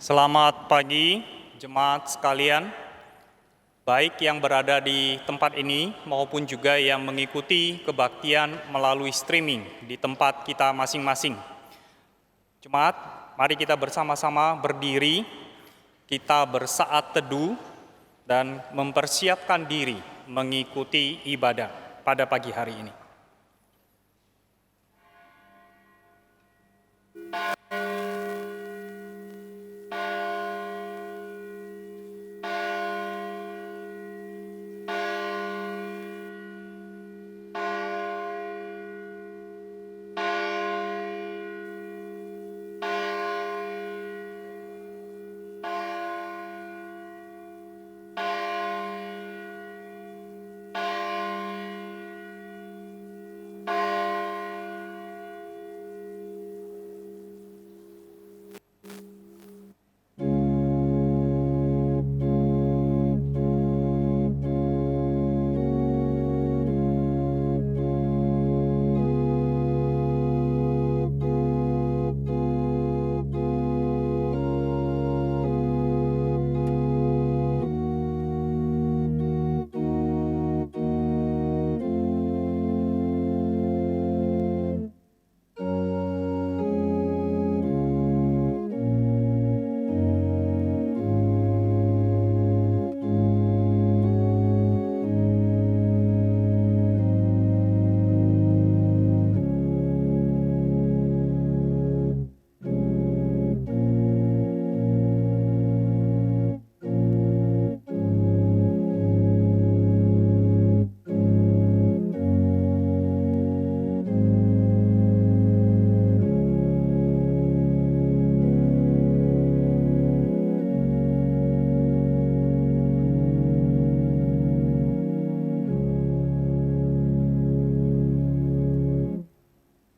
Selamat pagi, jemaat sekalian, baik yang berada di tempat ini maupun juga yang mengikuti kebaktian melalui streaming di tempat kita masing-masing. Jemaat, mari kita bersama-sama berdiri, kita bersaat teduh dan mempersiapkan diri mengikuti ibadah pada pagi hari ini.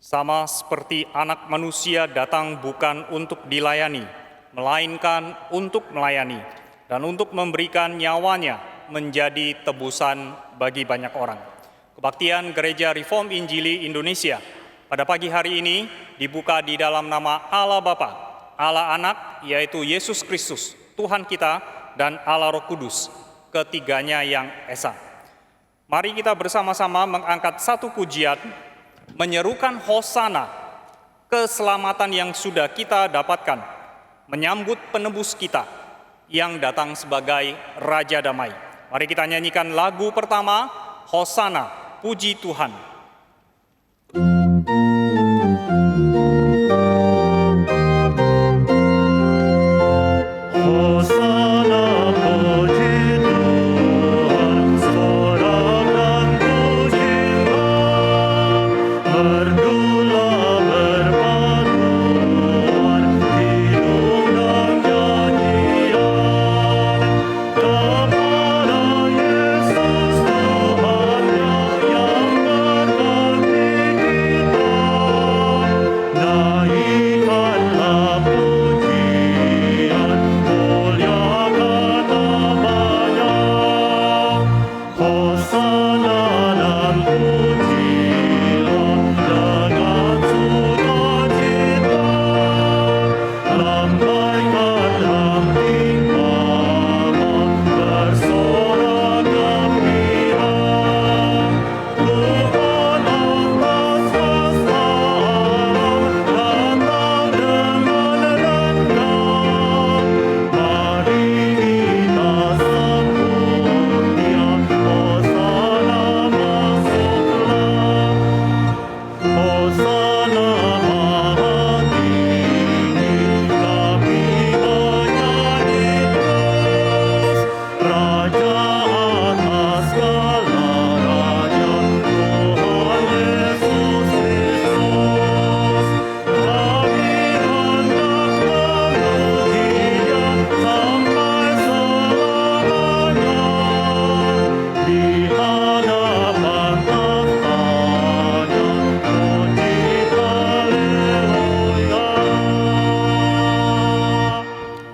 Sama seperti anak manusia datang bukan untuk dilayani, melainkan untuk melayani, dan untuk memberikan nyawanya menjadi tebusan bagi banyak orang. Kebaktian Gereja Reform Injili Indonesia pada pagi hari ini dibuka di dalam nama Allah Bapa, Allah Anak, yaitu Yesus Kristus, Tuhan kita, dan Allah Roh Kudus, ketiganya yang esa. Mari kita bersama-sama mengangkat satu pujian, menyerukan hosana, keselamatan yang sudah kita dapatkan, menyambut penebus kita yang datang sebagai Raja Damai. Mari kita nyanyikan lagu pertama, Hosana, puji Tuhan.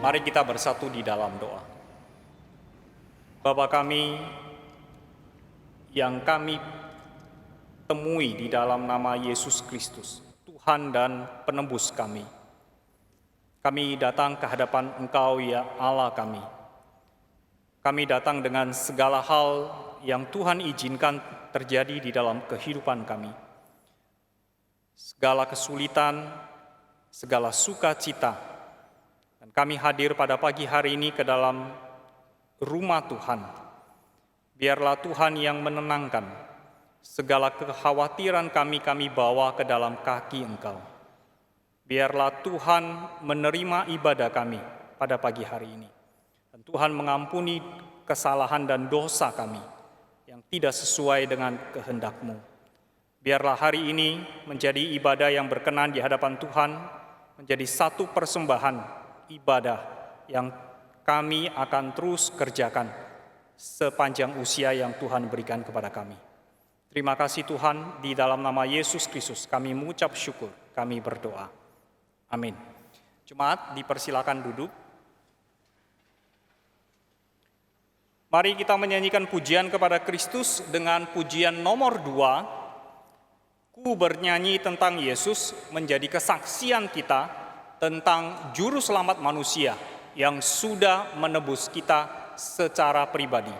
Mari kita bersatu di dalam doa. Bapa kami yang kami temui di dalam nama Yesus Kristus, Tuhan dan penebus kami. Kami datang ke hadapan Engkau, ya Allah kami. Kami datang dengan segala hal yang Tuhan izinkan terjadi di dalam kehidupan kami. Segala kesulitan, segala sukacita. Dan kami hadir pada pagi hari ini ke dalam rumah Tuhan. Biarlah Tuhan yang menenangkan segala kekhawatiran kami bawa ke dalam kaki Engkau. Biarlah Tuhan menerima ibadah kami pada pagi hari ini. Dan Tuhan mengampuni kesalahan dan dosa kami yang tidak sesuai dengan kehendak-Mu. Biarlah hari ini menjadi ibadah yang berkenan di hadapan Tuhan, menjadi satu persembahan ibadah yang kami akan terus kerjakan sepanjang usia yang Tuhan berikan kepada kami. Terima kasih Tuhan, di dalam nama Yesus Kristus kami mengucap syukur, kami berdoa. Amin. Jemaat, dipersilakan duduk. Mari kita menyanyikan pujian kepada Kristus dengan pujian nomor 2. Ku bernyanyi tentang Yesus menjadi kesaksian kita tentang juru selamat manusia yang sudah menebus kita secara pribadi.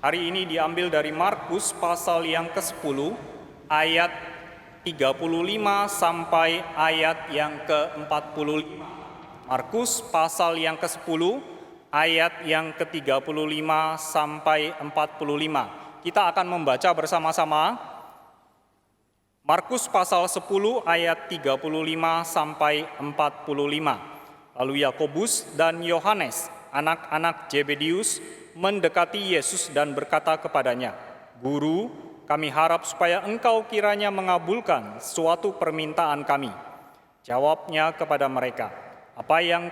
Hari ini diambil dari Markus pasal yang ke-10 ayat 35 sampai ayat yang ke-45. Markus pasal yang ke-10 ayat yang ke-35 sampai 45. Kita akan membaca bersama-sama Markus pasal 10 ayat 35 sampai 45. Lalu Yakobus dan Yohanes, anak-anak Zebedius, mendekati Yesus dan berkata kepadanya, "Guru, kami harap supaya Engkau kiranya mengabulkan suatu permintaan kami." Jawabnya kepada mereka, "Apa yang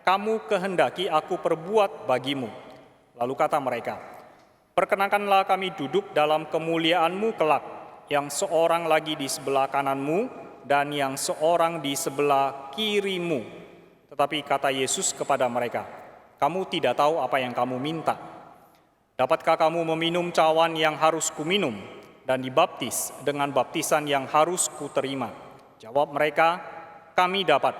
kamu kehendaki aku perbuat bagimu?" Lalu kata mereka, "Perkenankanlah kami duduk dalam kemuliaan-Mu kelak, yang seorang lagi di sebelah kananmu dan yang seorang di sebelah kirimu." Tetapi kata Yesus kepada mereka, "Kamu tidak tahu apa yang kamu minta. Dapatkah kamu meminum cawan yang harus kuminum dan dibaptis dengan baptisan yang harus kuterima?" Jawab mereka, "Kami dapat."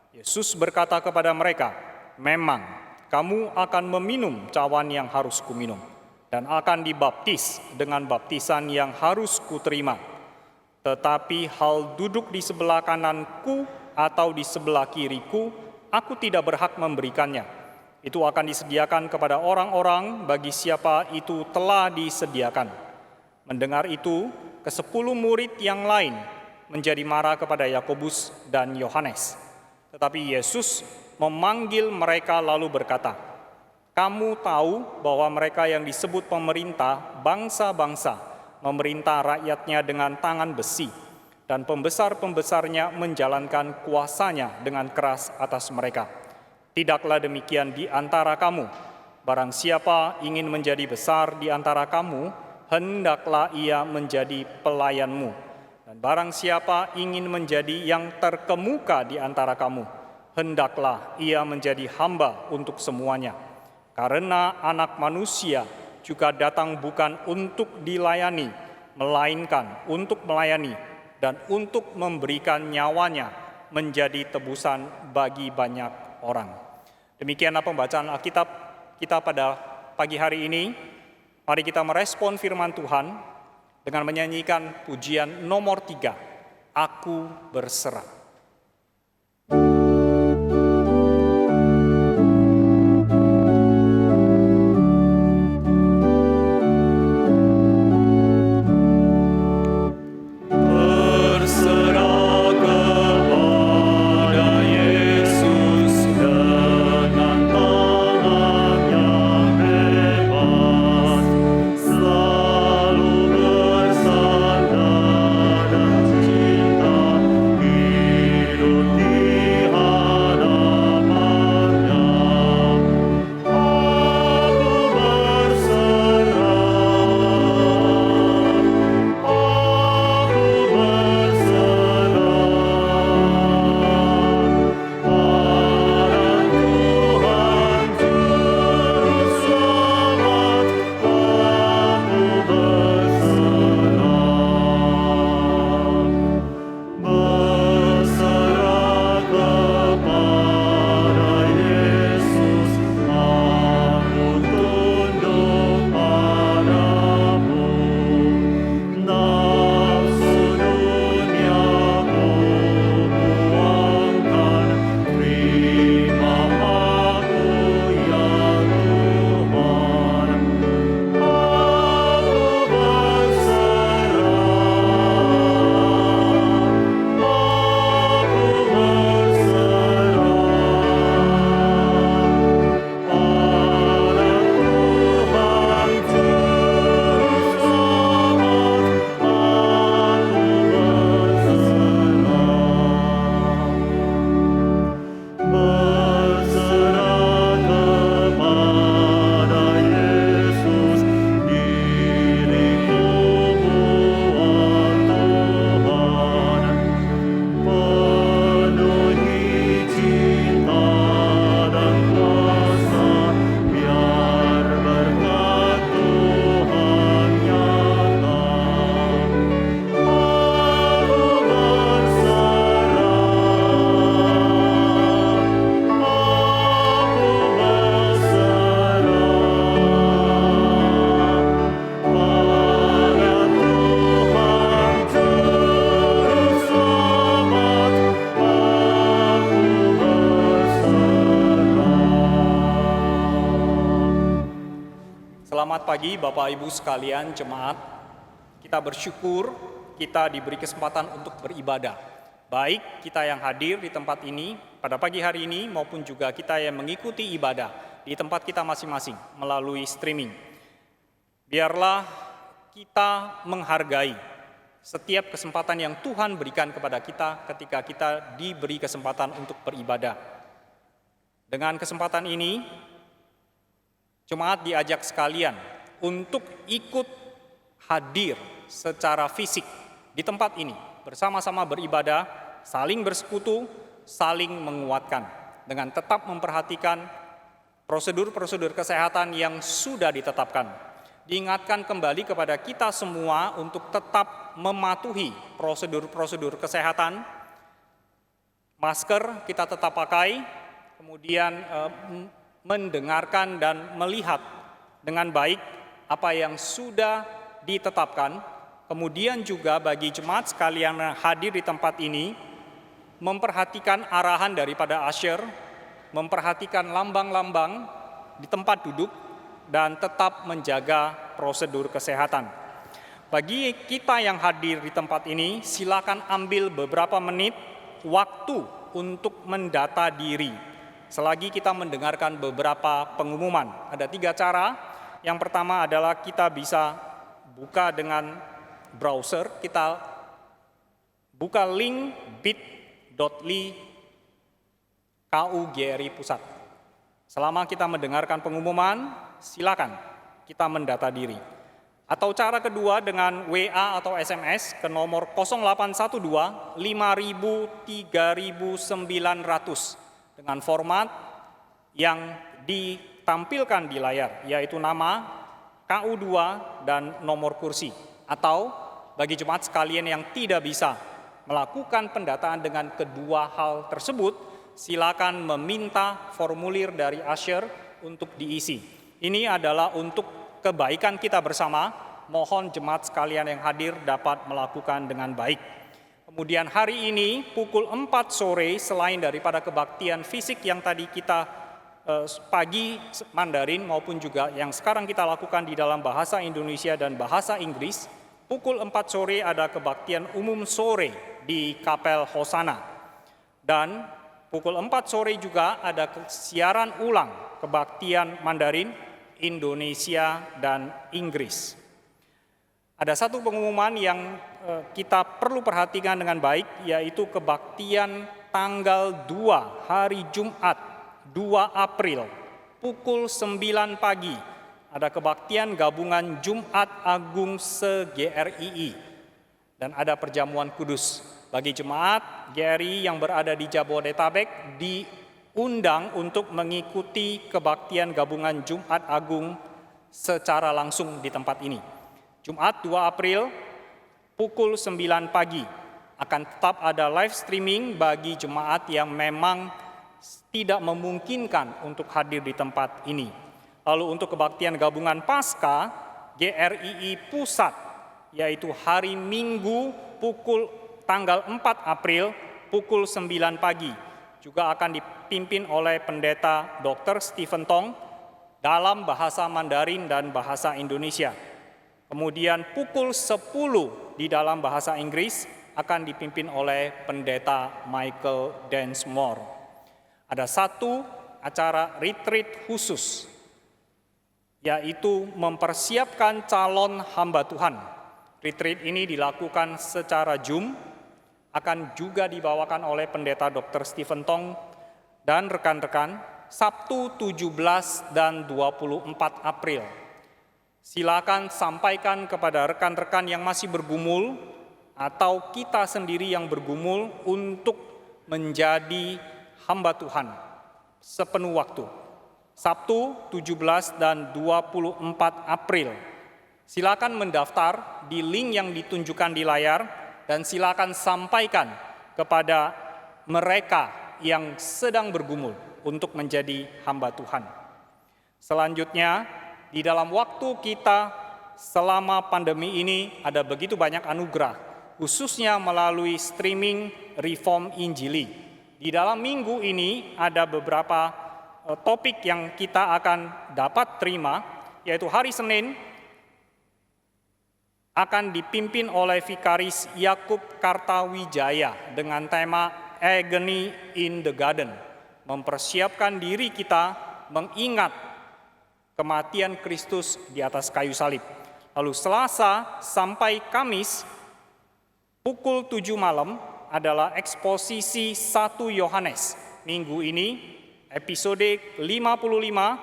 Yesus berkata kepada mereka, "Memang kamu akan meminum cawan yang harus kuminum dan akan dibaptis dengan baptisan yang harus kuterima. Tetapi hal duduk di sebelah kananku atau di sebelah kiriku, aku tidak berhak memberikannya. Itu akan disediakan kepada orang-orang bagi siapa itu telah disediakan." Mendengar itu, ke-10 murid yang lain menjadi marah kepada Yakobus dan Yohanes. Tetapi Yesus memanggil mereka lalu berkata, "Kamu tahu bahwa mereka yang disebut pemerintah bangsa-bangsa memerintah rakyatnya dengan tangan besi, dan pembesar-pembesarnya menjalankan kuasanya dengan keras atas mereka. Tidaklah demikian di antara kamu. Barang siapa ingin menjadi besar di antara kamu, hendaklah ia menjadi pelayanmu. Dan barang siapa ingin menjadi yang terkemuka di antara kamu, hendaklah ia menjadi hamba untuk semuanya. Karena Anak Manusia juga datang bukan untuk dilayani, melainkan untuk melayani dan untuk memberikan nyawanya menjadi tebusan bagi banyak orang." Demikianlah pembacaan Alkitab kita pada pagi hari ini. Mari kita merespon firman Tuhan dengan menyanyikan pujian nomor 3, "Aku Berserah." Selamat pagi Bapak Ibu sekalian jemaat. Kita bersyukur kita diberi kesempatan untuk beribadah. Baik kita yang hadir di tempat ini pada pagi hari ini maupun juga kita yang mengikuti ibadah di tempat kita masing-masing melalui streaming. Biarlah kita menghargai setiap kesempatan yang Tuhan berikan kepada kita ketika kita diberi kesempatan untuk beribadah. Dengan kesempatan ini, jemaat diajak sekalian untuk ikut hadir secara fisik di tempat ini, bersama-sama beribadah, saling bersekutu, saling menguatkan, dengan tetap memperhatikan prosedur-prosedur kesehatan yang sudah ditetapkan. Diingatkan kembali kepada kita semua untuk tetap mematuhi prosedur-prosedur kesehatan. Masker kita tetap pakai, kemudian mendengarkan dan melihat dengan baik apa yang sudah ditetapkan. Kemudian juga bagi jemaat sekalian hadir di tempat ini, memperhatikan arahan daripada usher, memperhatikan lambang-lambang di tempat duduk, dan tetap menjaga prosedur kesehatan. Bagi kita yang hadir di tempat ini, silakan ambil beberapa menit waktu untuk mendata diri. Selagi kita mendengarkan beberapa pengumuman, ada 3 cara. Yang pertama adalah kita bisa buka dengan browser, kita buka link bit.ly KUGRI Pusat. Selama kita mendengarkan pengumuman, silakan kita mendata diri. Atau cara kedua dengan WA atau SMS ke nomor 0812 5000 3900 dengan format yang ditampilkan di layar, yaitu nama, KU2, dan nomor kursi. Atau bagi jemaat sekalian yang tidak bisa melakukan pendataan dengan kedua hal tersebut, silakan meminta formulir dari usher untuk diisi. Ini adalah untuk kebaikan kita bersama, mohon jemaat sekalian yang hadir dapat melakukan dengan baik. Kemudian hari ini pukul 4 sore, selain daripada kebaktian fisik yang tadi kita pagi Mandarin maupun juga yang sekarang kita lakukan di dalam bahasa Indonesia dan bahasa Inggris, pukul 4 sore ada kebaktian umum sore di Kapel Hosana. Dan pukul 4 sore juga ada siaran ulang kebaktian Mandarin, Indonesia, dan Inggris. Ada satu pengumuman yang kita perlu perhatikan dengan baik, yaitu kebaktian tanggal 2 hari Jumat 2 April pukul 9 pagi. Ada kebaktian gabungan Jumat Agung se-GRII dan ada perjamuan kudus. Bagi jemaat GRI yang berada di Jabodetabek diundang untuk mengikuti kebaktian gabungan Jumat Agung secara langsung di tempat ini. Jumat 2 April pukul 9 pagi akan tetap ada live streaming bagi jemaat yang memang tidak memungkinkan untuk hadir di tempat ini. Lalu untuk kebaktian gabungan Paskah GRII Pusat, yaitu hari Minggu tanggal 4 April pukul 9 pagi, juga akan dipimpin oleh Pendeta Dr. Stephen Tong dalam bahasa Mandarin dan bahasa Indonesia. Kemudian pukul 10 di dalam bahasa Inggris akan dipimpin oleh Pendeta Michael Densmore. Ada satu acara retreat khusus, yaitu mempersiapkan calon hamba Tuhan. Retreat ini dilakukan secara Zoom, akan juga dibawakan oleh Pendeta Dr. Stephen Tong dan rekan-rekan Sabtu 17 dan 24 April. Silakan sampaikan kepada rekan-rekan yang masih bergumul atau kita sendiri yang bergumul untuk menjadi hamba Tuhan sepenuh waktu. Sabtu 17 dan 24 April. Silakan mendaftar di link yang ditunjukkan di layar dan silakan sampaikan kepada mereka yang sedang bergumul untuk menjadi hamba Tuhan. Selanjutnya, di dalam waktu kita selama pandemi ini ada begitu banyak anugerah, khususnya melalui streaming Reform Injili. Di dalam minggu ini ada beberapa topik yang kita akan dapat terima, yaitu hari Senin akan dipimpin oleh Vikaris Yakub Kartawijaya dengan tema Agony in the Garden, mempersiapkan diri kita mengingat kematian Kristus di atas kayu salib. Lalu Selasa sampai Kamis pukul 7 malam adalah eksposisi 1 Yohanes. Minggu ini episode 55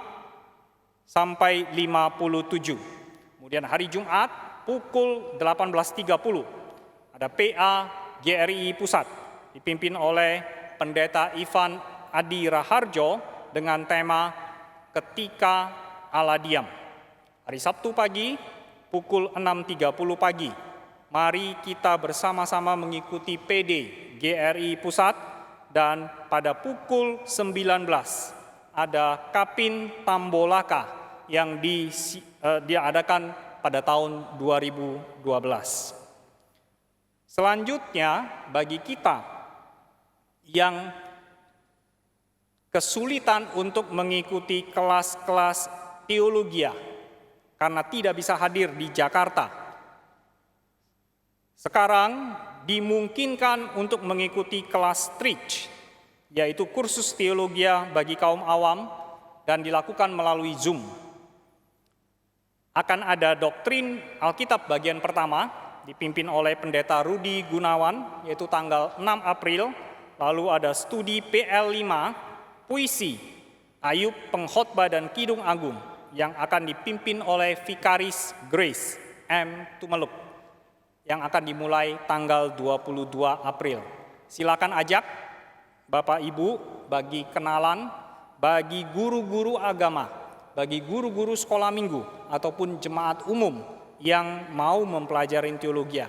sampai 57. Kemudian hari Jumat pukul 18.30 ada PA GRI Pusat dipimpin oleh Pendeta Ivan Adi Raharjo dengan tema Ketika Allah Diam. Hari Sabtu pagi pukul 6.30 pagi, mari kita bersama-sama mengikuti PD GRI Pusat dan pada pukul 19 ada Kapin Tambolaka yang diadakan pada tahun 2012. Selanjutnya, bagi kita yang kesulitan untuk mengikuti kelas-kelas teologia karena tidak bisa hadir di Jakarta, Sekarang dimungkinkan untuk mengikuti kelas Stretch, yaitu kursus teologia bagi kaum awam, dan dilakukan melalui Zoom. Akan ada doktrin Alkitab bagian pertama, dipimpin oleh Pendeta Rudi Gunawan, yaitu tanggal 6 April. Lalu ada studi PL5, puisi, Ayub, pengkhotbah, dan Kidung Agung, yang akan dipimpin oleh Vikaris Grace M. Tumeluk, yang akan dimulai tanggal 22 April. Silakan ajak Bapak Ibu bagi kenalan, bagi guru-guru agama, bagi guru-guru sekolah minggu, ataupun jemaat umum yang mau mempelajari teologi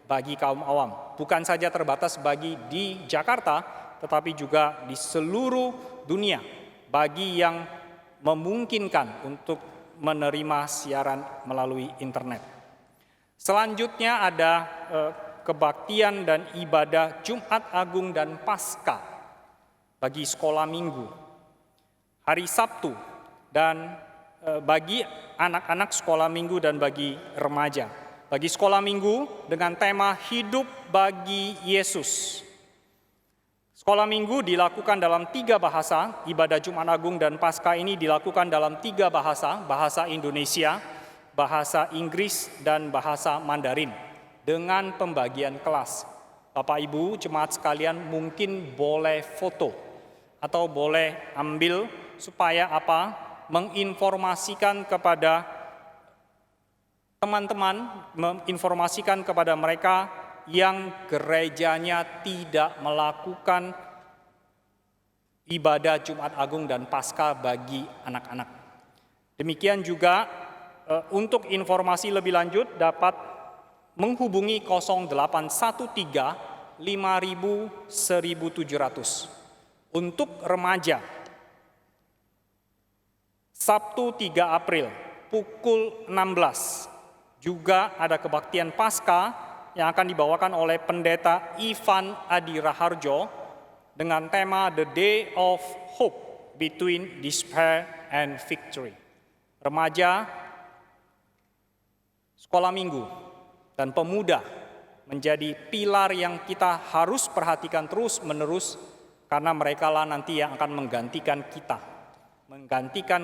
bagi kaum awam. Bukan saja terbatas bagi di Jakarta, tetapi juga di seluruh dunia, bagi yang memungkinkan untuk menerima siaran melalui internet. Selanjutnya ada kebaktian dan ibadah Jumat Agung dan Paskah bagi sekolah minggu, hari Sabtu, dan bagi anak-anak sekolah minggu dan bagi remaja. Bagi sekolah minggu dengan tema Hidup bagi Yesus. Sekolah minggu dilakukan dalam 3 bahasa, ibadah Jumat Agung dan Paskah ini dilakukan dalam 3 bahasa, bahasa Indonesia, bahasa Inggris, dan bahasa Mandarin, dengan pembagian kelas. Bapak Ibu jemaat sekalian mungkin boleh foto atau boleh ambil supaya apa? Menginformasikan kepada teman-teman, menginformasikan kepada mereka yang gerejanya tidak melakukan ibadah Jumat Agung dan Paskah bagi anak-anak. Demikian juga untuk informasi lebih lanjut dapat menghubungi 0813 5000 1700. Untuk remaja, Sabtu 3 April pukul 16 juga ada kebaktian Paskah yang akan dibawakan oleh Pendeta Ivan Adi Raharjo dengan tema The Day of Hope Between Despair and Victory. Remaja, sekolah minggu, dan pemuda menjadi pilar yang kita harus perhatikan terus-menerus, karena mereka lah nanti yang akan menggantikan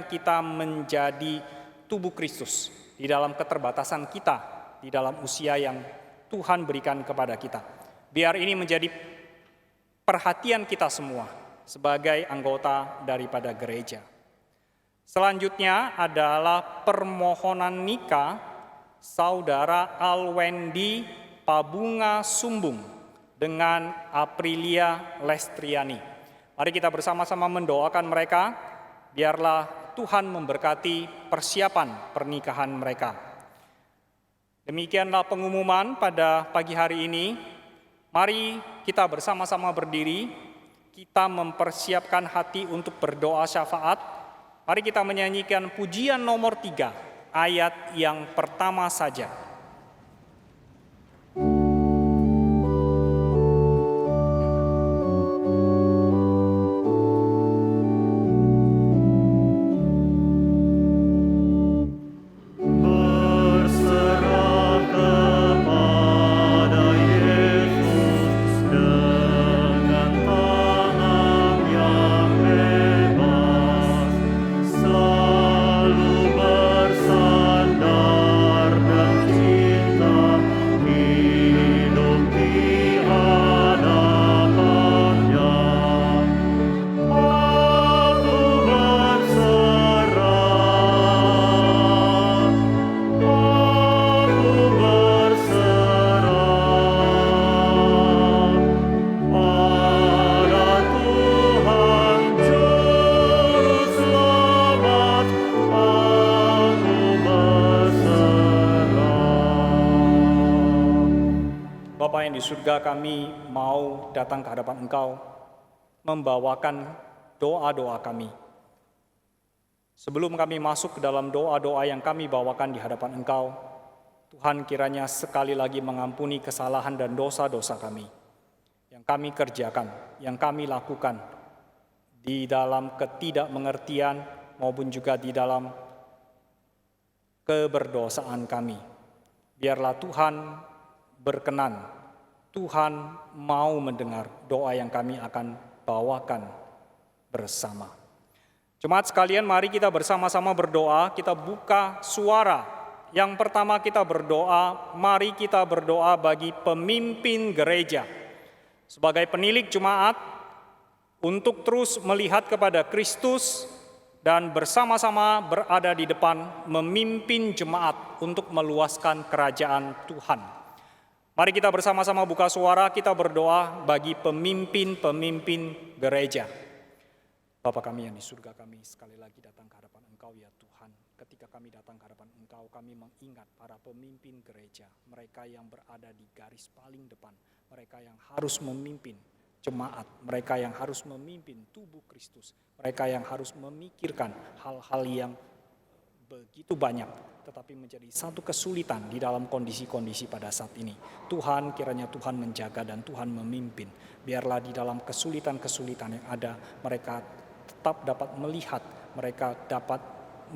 kita menjadi tubuh Kristus di dalam keterbatasan kita, di dalam usia yang Tuhan berikan kepada kita. Biar ini menjadi perhatian kita semua sebagai anggota daripada gereja. Selanjutnya adalah permohonan nikah Saudara Alwendi Pabunga Sumbung dengan Aprilia Lestriani. Mari kita bersama-sama mendoakan mereka, biarlah Tuhan memberkati persiapan pernikahan mereka. Demikianlah pengumuman pada pagi hari ini. Mari kita bersama-sama berdiri, kita mempersiapkan hati untuk berdoa syafaat. Mari kita menyanyikan pujian nomor 3, ayat yang pertama saja. Bapa yang di surga, kami mau datang ke hadapan Engkau, membawakan doa-doa kami. Sebelum kami masuk ke dalam doa-doa yang kami bawakan di hadapan Engkau, Tuhan kiranya sekali lagi mengampuni kesalahan dan dosa-dosa kami, yang kami kerjakan, yang kami lakukan, di dalam ketidakmengertian maupun juga di dalam keberdosaan kami. Biarlah Tuhan berkenan, Tuhan mau mendengar doa yang kami akan bawakan bersama. Jemaat sekalian, mari kita bersama-sama berdoa, kita buka suara. Yang pertama kita berdoa, mari kita berdoa bagi pemimpin gereja. Sebagai penilik jemaat, untuk terus melihat kepada Kristus dan bersama-sama berada di depan memimpin jemaat untuk meluaskan kerajaan Tuhan. Mari kita bersama-sama buka suara, kita berdoa bagi pemimpin-pemimpin gereja. Bapa kami yang di surga, kami sekali lagi datang ke hadapan Engkau ya Tuhan. Ketika kami datang ke hadapan Engkau, kami mengingat para pemimpin gereja, mereka yang berada di garis paling depan, mereka yang harus memimpin jemaat, mereka yang harus memimpin tubuh Kristus, mereka yang harus memikirkan hal-hal yang begitu banyak, tetapi menjadi satu kesulitan di dalam kondisi-kondisi pada saat ini. Tuhan, kiranya Tuhan menjaga dan Tuhan memimpin. Biarlah di dalam kesulitan-kesulitan yang ada, mereka tetap dapat melihat, mereka dapat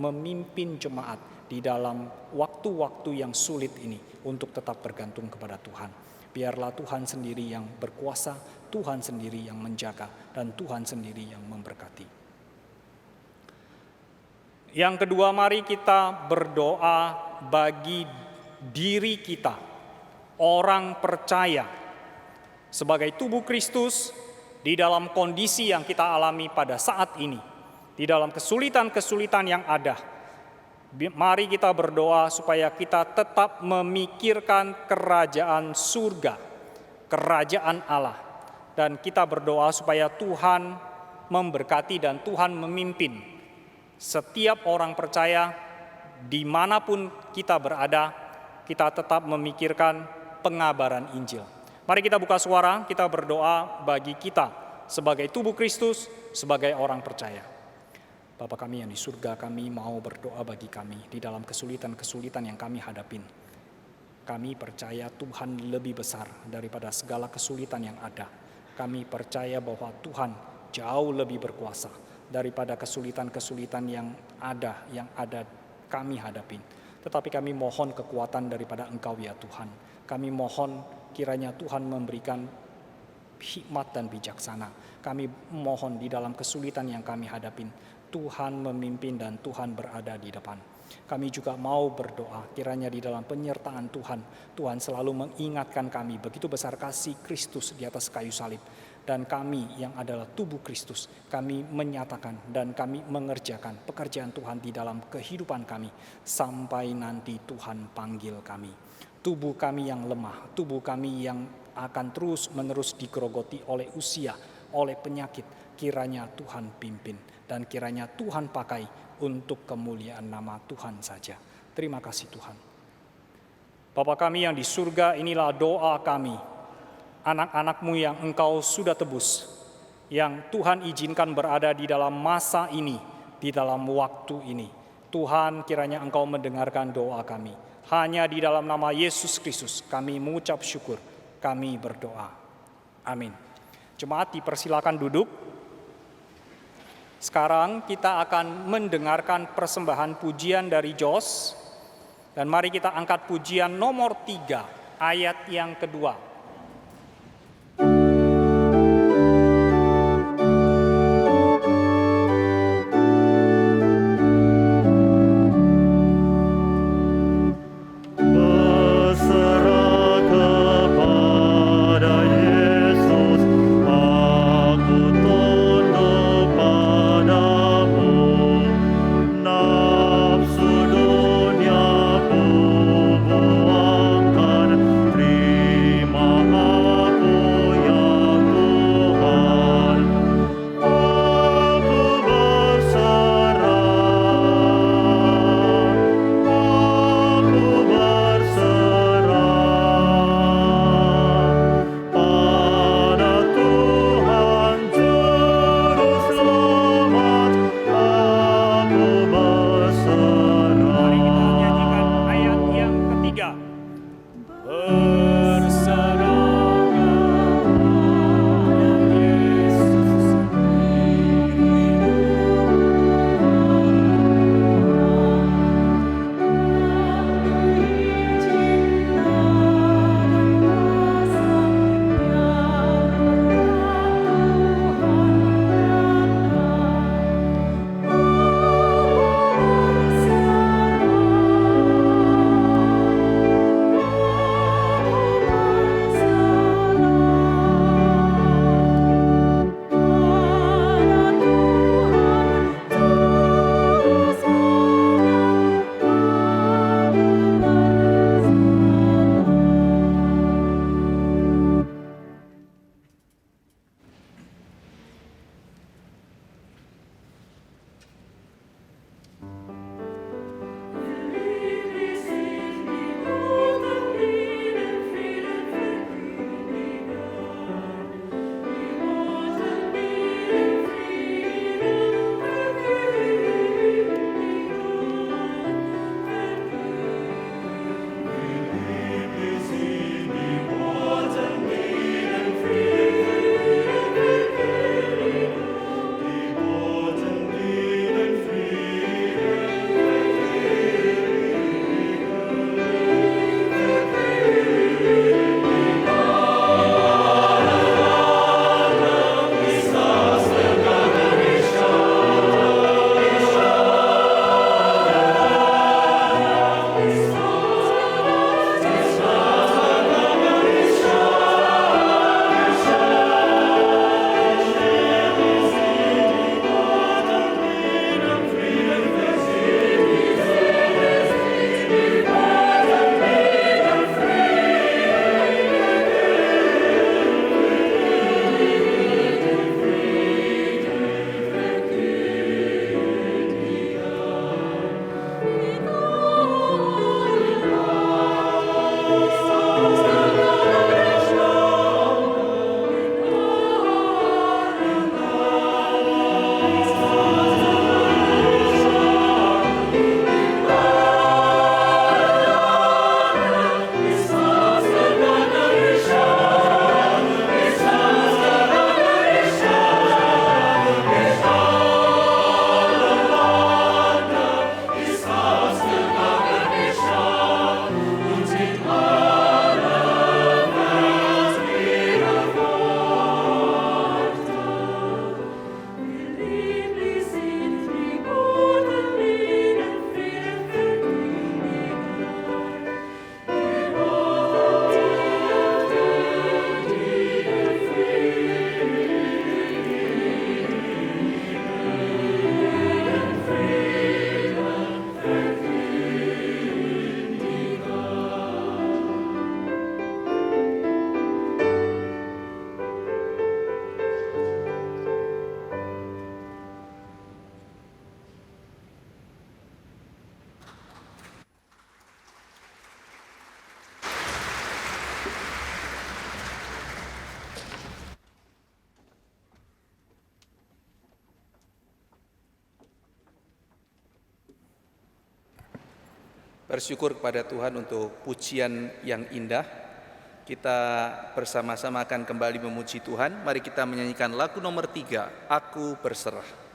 memimpin jemaat di dalam waktu-waktu yang sulit ini untuk tetap bergantung kepada Tuhan. Biarlah Tuhan sendiri yang berkuasa, Tuhan sendiri yang menjaga, dan Tuhan sendiri yang memberkati. Yang kedua, mari kita berdoa bagi diri kita, orang percaya, sebagai tubuh Kristus di dalam kondisi yang kita alami pada saat ini, di dalam kesulitan-kesulitan yang ada. Mari kita berdoa supaya kita tetap memikirkan kerajaan surga, kerajaan Allah. Dan kita berdoa supaya Tuhan memberkati dan Tuhan memimpin setiap orang percaya dimanapun kita berada, kita tetap memikirkan pengabaran Injil. Mari kita buka suara, kita berdoa bagi kita sebagai tubuh Kristus, sebagai orang percaya. Bapa kami yang di surga, kami mau berdoa bagi kami di dalam kesulitan-kesulitan yang kami hadapin. Kami percaya Tuhan lebih besar daripada segala kesulitan yang ada. Kami percaya bahwa Tuhan jauh lebih berkuasa daripada kesulitan-kesulitan yang ada kami hadapin. Tetapi kami mohon kekuatan daripada Engkau ya Tuhan. Kami mohon kiranya Tuhan memberikan hikmat dan bijaksana. Kami mohon di dalam kesulitan yang kami hadapin, Tuhan memimpin dan Tuhan berada di depan. Kami juga mau berdoa kiranya di dalam penyertaan Tuhan, Tuhan selalu mengingatkan kami begitu besar kasih Kristus di atas kayu salib. Dan kami yang adalah tubuh Kristus, kami menyatakan dan kami mengerjakan pekerjaan Tuhan di dalam kehidupan kami sampai nanti Tuhan panggil kami. Tubuh kami yang lemah, tubuh kami yang akan terus-menerus digerogoti oleh usia, oleh penyakit, kiranya Tuhan pimpin dan kiranya Tuhan pakai untuk kemuliaan nama Tuhan saja. Terima kasih Tuhan. Bapa kami yang di surga, inilah doa kami. Anak-anak-Mu yang Engkau sudah tebus, yang Tuhan izinkan berada di dalam masa ini, di dalam waktu ini. Tuhan, kiranya Engkau mendengarkan doa kami. Hanya di dalam nama Yesus Kristus kami mengucap syukur, kami berdoa. Amin. Jemaat dipersilakan duduk. Sekarang kita akan mendengarkan persembahan pujian dari Jos. Dan mari kita angkat pujian nomor 3, ayat yang kedua. Terima Bersyukur kepada Tuhan untuk pujian yang indah. Kita bersama-sama akan kembali memuji Tuhan. Mari kita menyanyikan lagu nomor 3, Aku Berserah.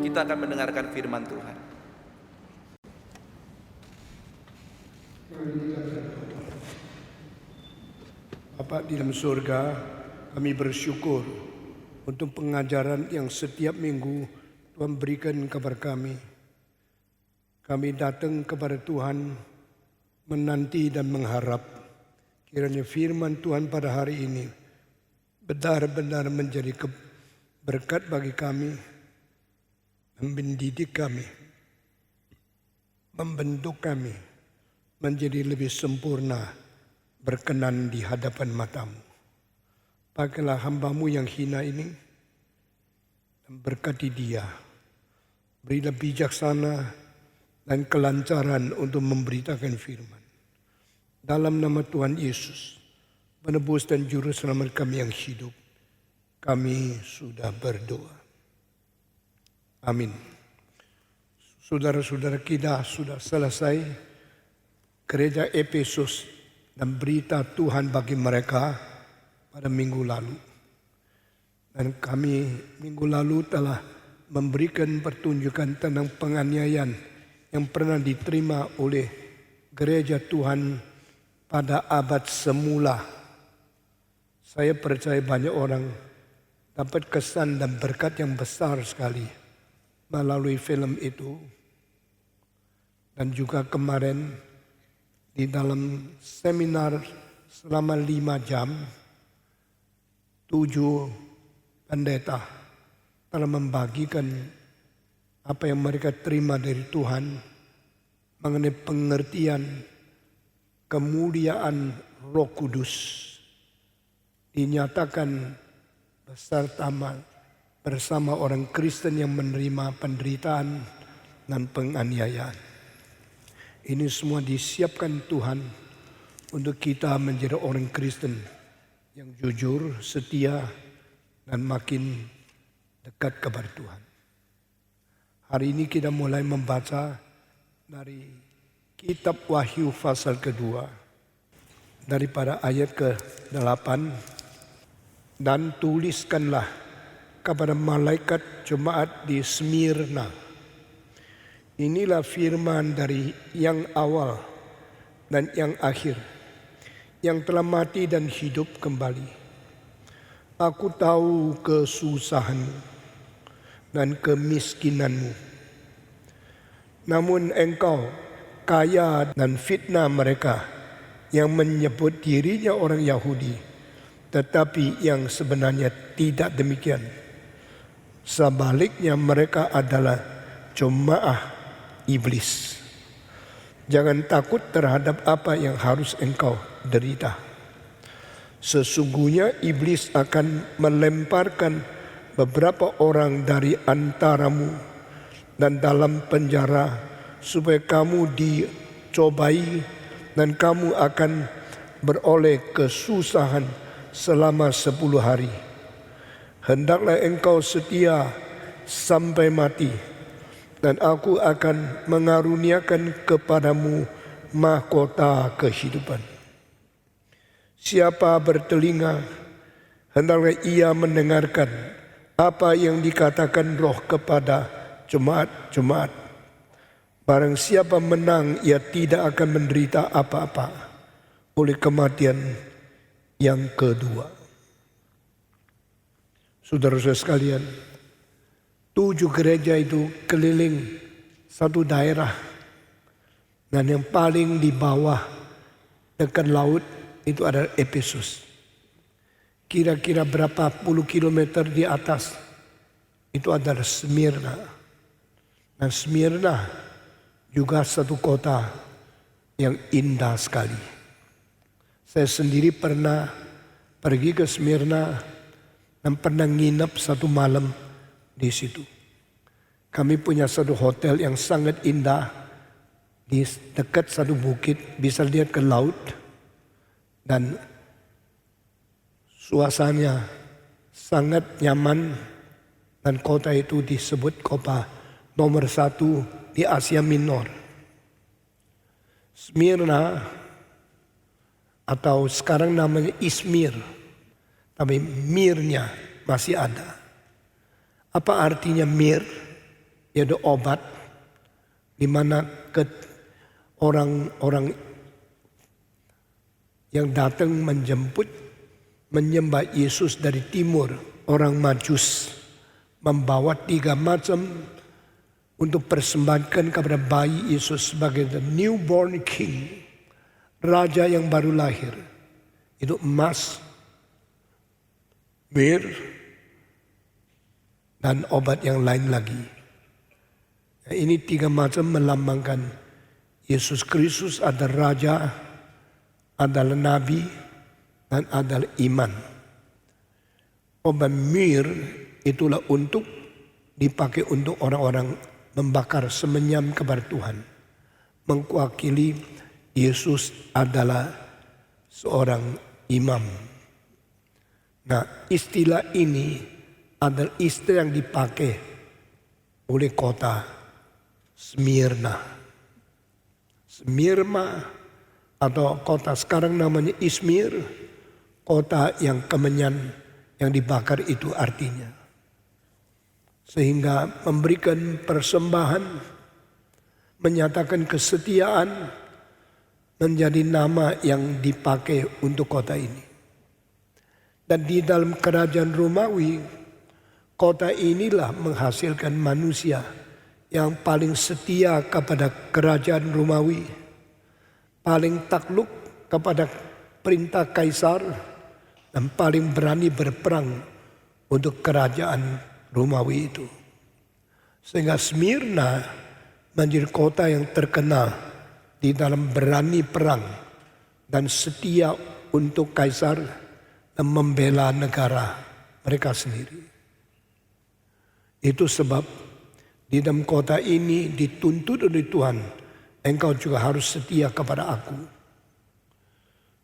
Kita akan mendengarkan firman Tuhan. Bapa di dalam surga, kami bersyukur untuk pengajaran yang setiap minggu Tuhan berikan kepada kami. Kami datang kepada Tuhan menanti dan mengharap kiranya firman Tuhan pada hari ini benar-benar menjadi berkat bagi kami, mendidik kami, membentuk kami menjadi lebih sempurna, berkenan di hadapan matamu. Pakailah hambamu yang hina ini dan berkati dia. Berilah bijaksana dan kelancaran untuk memberitakan firman. Dalam nama Tuhan Yesus, penebus dan juru selamat kami yang hidup, kami sudah berdoa. Amin. Saudara-saudara, kita sudah selesai gereja Efesus dan berita Tuhan bagi mereka pada minggu lalu. Dan kami minggu lalu telah memberikan pertunjukan tentang penganiayaan yang pernah diterima oleh gereja Tuhan pada abad semula. Saya percaya banyak orang dapat kesan dan berkat yang besar sekali melalui film itu. Dan juga kemarin di dalam seminar selama 5 jam, 7 pendeta telah membagikan apa yang mereka terima dari Tuhan mengenai pengertian kemuliaan Roh Kudus dinyatakan bersama orang Kristen yang menerima penderitaan dan penganiayaan. Ini semua disiapkan Tuhan untuk kita menjadi orang Kristen yang jujur, setia, dan makin dekat kepada Tuhan. Hari ini kita mulai membaca dari kitab Wahyu pasal kedua, daripada ayat ke-8. Dan tuliskanlah kepada malaikat jemaat di Smyrna. Inilah firman dari yang awal dan yang akhir, yang telah mati dan hidup kembali. Aku tahu kesusahanmu dan kemiskinanmu. Namun engkau kaya dan fitnah mereka yang menyebut dirinya orang Yahudi, tetapi yang sebenarnya tidak demikian. Sebaliknya mereka adalah jemaah iblis. Jangan takut terhadap apa yang harus engkau derita. Sesungguhnya iblis akan melemparkan beberapa orang dari antaramu dan dalam penjara supaya kamu dicobai dan kamu akan beroleh kesusahan selama 10 hari. Hendaklah engkau setia sampai mati, dan aku akan mengaruniakan kepadamu mahkota kehidupan. Siapa bertelinga, hendaklah ia mendengarkan apa yang dikatakan Roh kepada jemaat-jemaat. Barang siapa menang, ia tidak akan menderita apa-apa oleh kematian yang kedua. Saudara-saudara sekalian, 7 gereja itu keliling satu daerah, dan yang paling di bawah dekat laut itu adalah Efesus. Kira-kira berapa puluh kilometer di atas itu adalah Smyrna. Dan Smyrna juga satu kota yang indah sekali. Saya sendiri pernah pergi ke Smyrna dan pernah nginap satu malam di situ. Kami punya satu hotel yang sangat indah di dekat satu bukit, bisa lihat ke laut, dan suasananya sangat nyaman, dan kota itu disebut kota nomor 1 di Asia Minor. Smyrna atau sekarang namanya Izmir, tapi mirnya masih ada. Apa artinya mir? Yaitu obat, di mana orang-orang yang datang menyembah Yesus dari timur, orang Majus, membawa 3 macam untuk persembahkan kepada bayi Yesus sebagai the newborn king, raja yang baru lahir. Itu emas, mir, dan obat yang lain lagi. Nah, ini 3 macam melambangkan Yesus Kristus adalah raja, adalah nabi, dan adalah iman. Obat mir itulah untuk dipakai untuk orang-orang membakar semenyam kepada Tuhan, mengwakili Yesus adalah seorang imam. Nah, istilah ini adalah istilah yang dipakai oleh kota Smyrna. Smyrna atau kota sekarang namanya Izmir, kota yang kemenyan yang dibakar itu artinya. Sehingga memberikan persembahan, menyatakan kesetiaan, menjadi nama yang dipakai untuk kota ini. Dan di dalam kerajaan Romawi, kota inilah menghasilkan manusia yang paling setia kepada kerajaan Romawi, paling takluk kepada perintah kaisar, dan paling berani berperang untuk kerajaan Romawi itu. Sehingga Smyrna menjadi kota yang terkenal di dalam berani perang dan setia untuk kaisar dan membela negara mereka sendiri. Itu sebab di dalam kota ini dituntut oleh Tuhan, engkau juga harus setia kepada aku.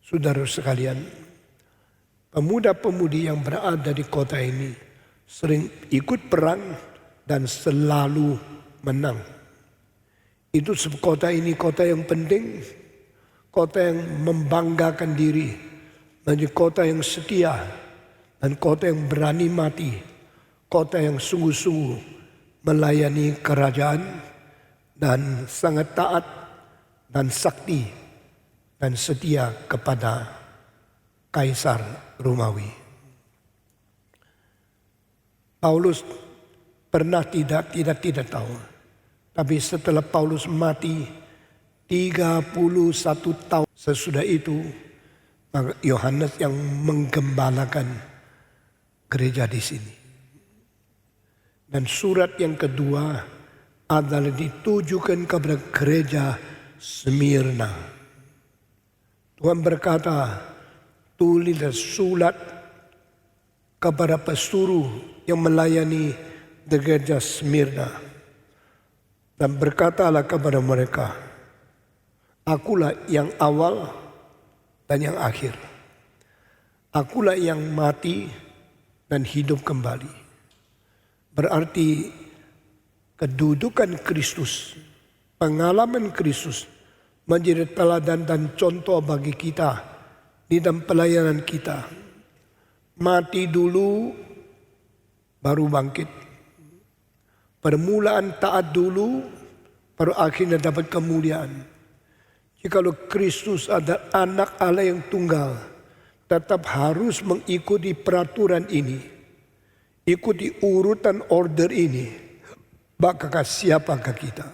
Saudara sekalian, pemuda-pemudi yang berada di kota ini sering ikut perang dan selalu menang. Itu sebab kota ini kota yang penting, kota yang membanggakan diri, menjadi kota yang setia dan kota yang berani mati, kota yang sungguh-sungguh melayani kerajaan dan sangat taat dan sakti dan setia kepada Kaisar Romawi. Paulus pernah tidak tahu, tapi setelah Paulus mati 31 tahun sesudah itu, maka Yohanes yang menggembalakan gereja di sini. Dan surat yang kedua adalah ditujukan kepada gereja Smyrna. Tuhan berkata, tulislah surat kepada pesuruh yang melayani di gereja Smyrna. Dan berkatalah kepada mereka, akulah yang awal dan yang akhir. Akulah yang mati dan hidup kembali. Berarti kedudukan Kristus, pengalaman Kristus menjadi teladan dan contoh bagi kita di dalam pelayanan kita. Mati dulu baru bangkit. Permulaan taat dulu baru akhirnya dapat kemuliaan. Jikalau Kristus adalah anak Allah yang tunggal, tetap harus mengikuti peraturan ini. Ikuti urutan order ini, maka siapakah kita?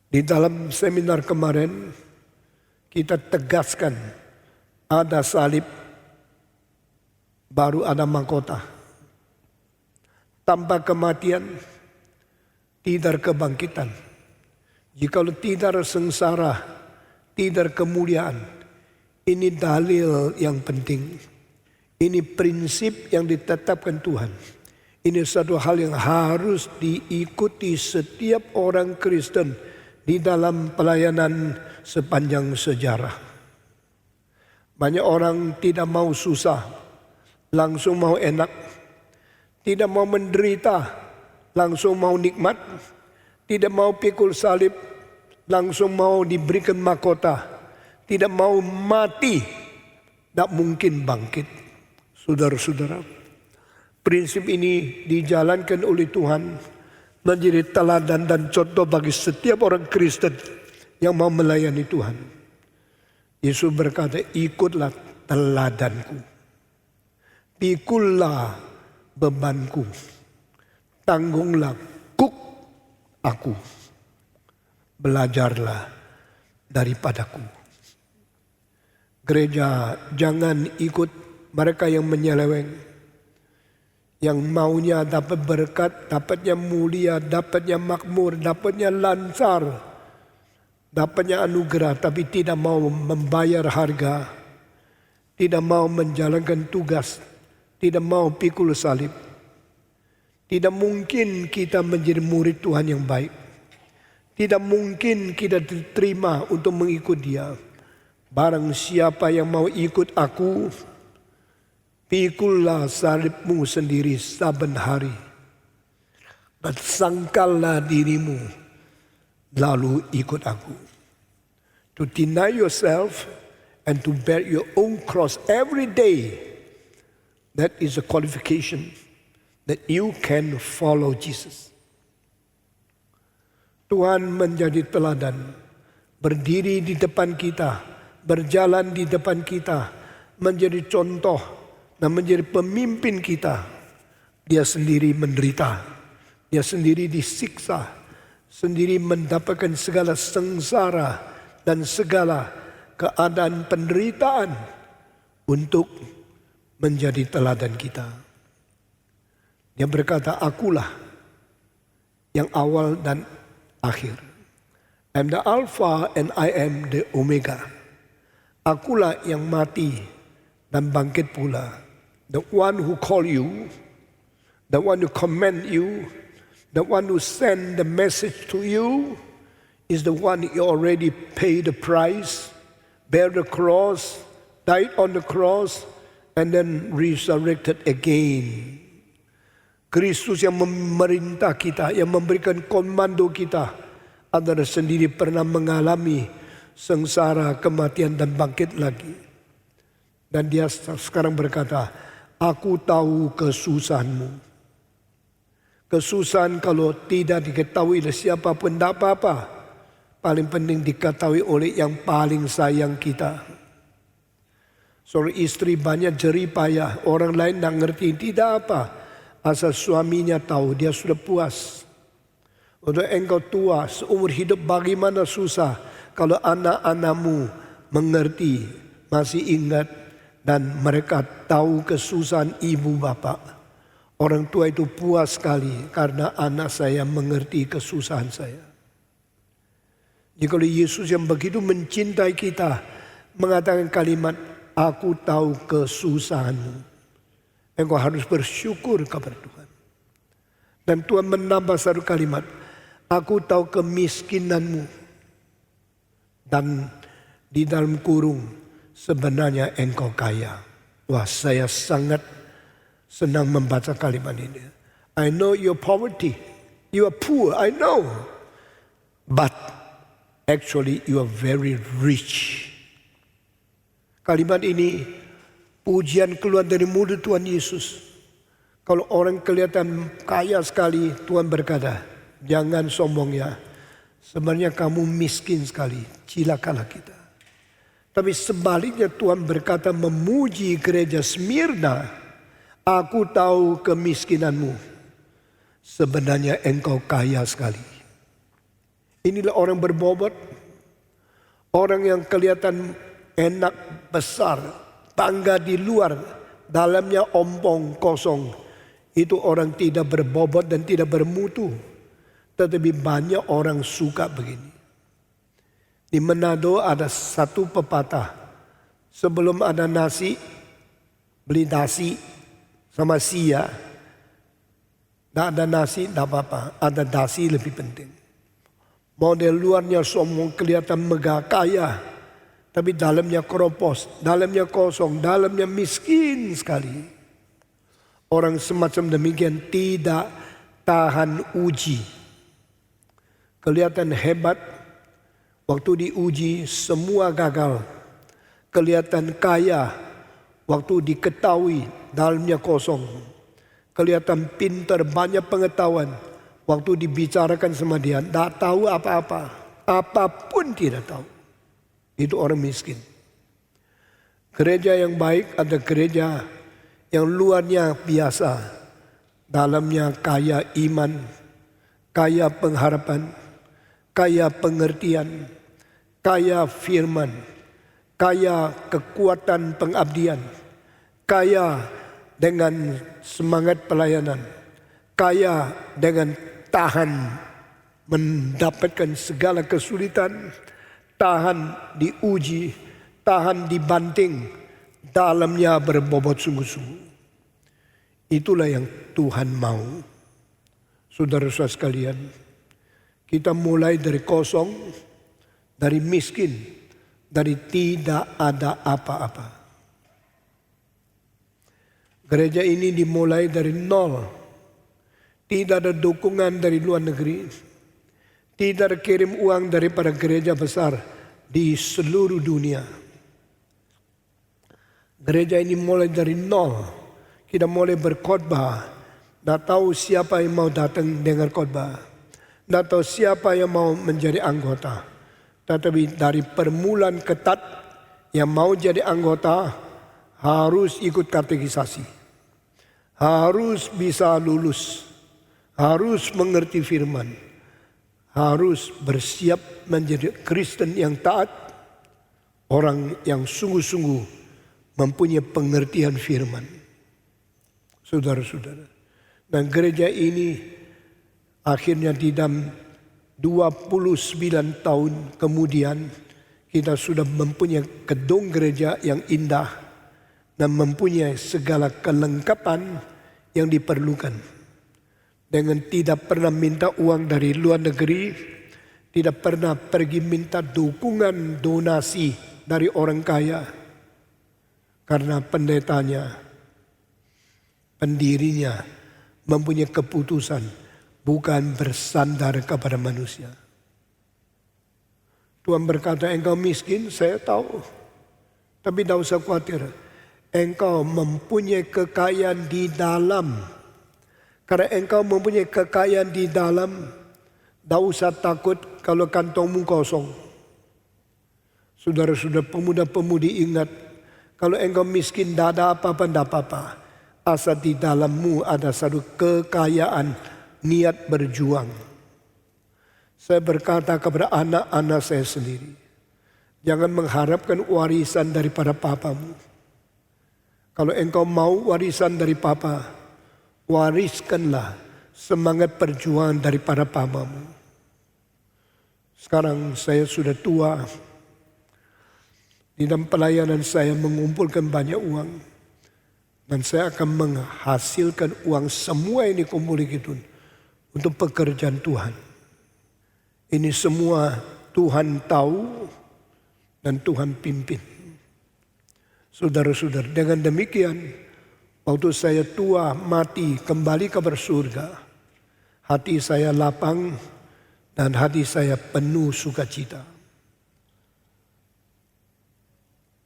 Di dalam seminar kemarin, kita tegaskan ada salib, baru ada mahkota. Tanpa kematian, tidak kebangkitan. Jikalau tidak sengsara, tidak kemuliaan. Ini dalil yang penting. Ini prinsip yang ditetapkan Tuhan. Ini satu hal yang harus diikuti setiap orang Kristen di dalam pelayanan sepanjang sejarah. Banyak orang tidak mau susah, langsung mau enak. Tidak mau menderita, langsung mau nikmat. Tidak mau pikul salib, langsung mau diberikan mahkota. Tidak mau mati, tak mungkin bangkit. Saudara-saudara, prinsip ini dijalankan oleh Tuhan menjadi teladan dan contoh bagi setiap orang Kristen yang mau melayani Tuhan. Yesus berkata, ikutlah teladanku, pikullah bebanku, tanggunglah kuk aku, belajarlah daripadaku. Gereja jangan ikut mereka yang menyeleweng, yang maunya dapat berkat, dapatnya mulia, dapatnya makmur, dapatnya lancar, dapatnya anugerah, tapi tidak mau membayar harga, tidak mau menjalankan tugas, tidak mau pikul salib. Tidak mungkin kita menjadi murid Tuhan yang baik. Tidak mungkin kita diterima untuk mengikut Dia. Barang siapa yang mau ikut aku, pikullah salibmu sendiri saben hari. Dan sangkallah dirimu, lalu ikut aku. To deny yourself and to bear your own cross every day. That is a qualification that you can follow Jesus. Tuhan menjadi teladan, berdiri di depan kita, berjalan di depan kita, menjadi contoh dan menjadi pemimpin kita. Dia sendiri menderita, dia sendiri disiksa, sendiri mendapatkan segala sengsara dan segala keadaan penderitaan untuk menjadi teladan kita. Dia berkata, akulah yang awal dan akhir. I am the Alpha and I am the Omega. Akulah yang mati dan bangkit pula. The one who call you, the one who command you, the one who send the message to you is the one you already paid the price, bear the cross, died on the cross, and then resurrected again. Kristus yang memerintah kita, yang memberikan komando kita adalah sendiri pernah mengalami sengsara, kematian dan bangkit lagi. Dan dia sekarang berkata, aku tahu kesusahanmu. Kesusahan kalau tidak diketahui oleh siapapun tidak apa-apa. Paling penting diketahui oleh yang paling sayang kita. Seorang istri banyak jerih payah, orang lain tidak ngerti, tidak apa. Asal suaminya tahu, dia sudah puas. Untuk engkau tua, seumur hidup bagaimana susah. Kalau anak-anakmu mengerti, masih ingat, dan mereka tahu kesusahan ibu bapak. Orang tua itu puas sekali karena anak saya mengerti kesusahan saya. Jika Yesus yang begitu mencintai kita mengatakan kalimat, aku tahu kesusahanmu. Engkau harus bersyukur kepada Tuhan. Dan Tuhan menambah satu kalimat, aku tahu kemiskinanmu. Dan di dalam kurung, sebenarnya engkau kaya. Wah, saya sangat senang membaca kalimat ini. I know your poverty. You are poor, I know. But actually you are very rich. Kalimat ini pujian keluar dari mulut Tuhan Yesus. Kalau orang kelihatan kaya sekali, Tuhan berkata, jangan sombong ya. Sebenarnya kamu miskin sekali, cilakalah kita. Tapi sebaliknya Tuhan berkata memuji gereja Smyrna, aku tahu kemiskinanmu, sebenarnya engkau kaya sekali. Inilah orang berbobot, orang yang kelihatan enak, besar, tangga di luar, dalamnya ompong, kosong. Itu orang tidak berbobot dan tidak bermutu. Tetapi banyak orang suka begini. Di Manado ada satu pepatah. Sebelum ada nasi, beli nasi sama sia. Tidak ada nasi, tidak apa-apa. Ada nasi lebih penting. Model luarnya sombong, kelihatan megah, kaya. Tapi dalamnya keropos, dalamnya kosong, dalamnya miskin sekali. Orang semacam demikian tidak tahan uji. Kelihatan hebat, waktu diuji semua gagal. Kelihatan kaya, waktu diketahui dalamnya kosong. Kelihatan pintar, banyak pengetahuan, waktu dibicarakan sama dia tidak tahu apa-apa. Apapun tidak tahu. Itu orang miskin. Gereja yang baik ada gereja yang luarnya biasa, dalamnya kaya iman, kaya pengharapan, kaya pengertian, kaya firman, kaya kekuatan pengabdian, kaya dengan semangat pelayanan, kaya dengan tahan mendapatkan segala kesulitan, tahan diuji, tahan dibanting, dalamnya berbobot sungguh-sungguh. Itulah yang Tuhan mau. Saudara-saudara sekalian, kita mulai dari kosong, dari miskin, dari tidak ada apa-apa. Gereja ini dimulai dari nol. Tidak ada dukungan dari luar negeri. Tidak ada kirim uang daripada gereja besar di seluruh dunia. Gereja ini mulai dari nol. Kita mulai berkhotbah. Tidak tahu siapa yang mau datang dengar khotbah. Tidak tahu siapa yang mau menjadi anggota. Tetapi dari permulaan ketat, yang mau jadi anggota harus ikut katekisasi. Harus bisa lulus. Harus mengerti firman. Harus bersiap menjadi Kristen yang taat. Orang yang sungguh-sungguh mempunyai pengertian firman. Saudara-saudara. Dan gereja ini akhirnya di dalam 29 tahun kemudian kita sudah mempunyai gedung gereja yang indah dan mempunyai segala kelengkapan yang diperlukan. Dengan tidak pernah minta uang dari luar negeri, tidak pernah pergi minta dukungan donasi dari orang kaya. Karena pendetanya, pendirinya mempunyai keputusan bukan bersandar kepada manusia. Tuhan berkata, engkau miskin, saya tahu. Tapi tidak usah khawatir. Engkau mempunyai kekayaan di dalam. Karena engkau mempunyai kekayaan di dalam, tidak usah takut kalau kantongmu kosong. Saudara-saudara pemuda-pemudi ingat, kalau engkau miskin tidak ada apa-apa, tidak apa-apa. Asal di dalammu ada satu kekayaan, niat berjuang. Saya berkata kepada anak-anak saya sendiri, jangan mengharapkan warisan daripada papamu. Kalau engkau mau warisan dari papa, wariskanlah semangat perjuangan daripada papamu. Sekarang saya sudah tua, di dalam pelayanan saya mengumpulkan banyak uang, dan saya akan menghasilkan uang semua ini kumpul itu untuk pekerjaan Tuhan. Ini semua Tuhan tahu dan Tuhan pimpin. Saudara-saudara, dengan demikian waktu saya tua, mati, kembali ke surga, hati saya lapang dan hati saya penuh sukacita.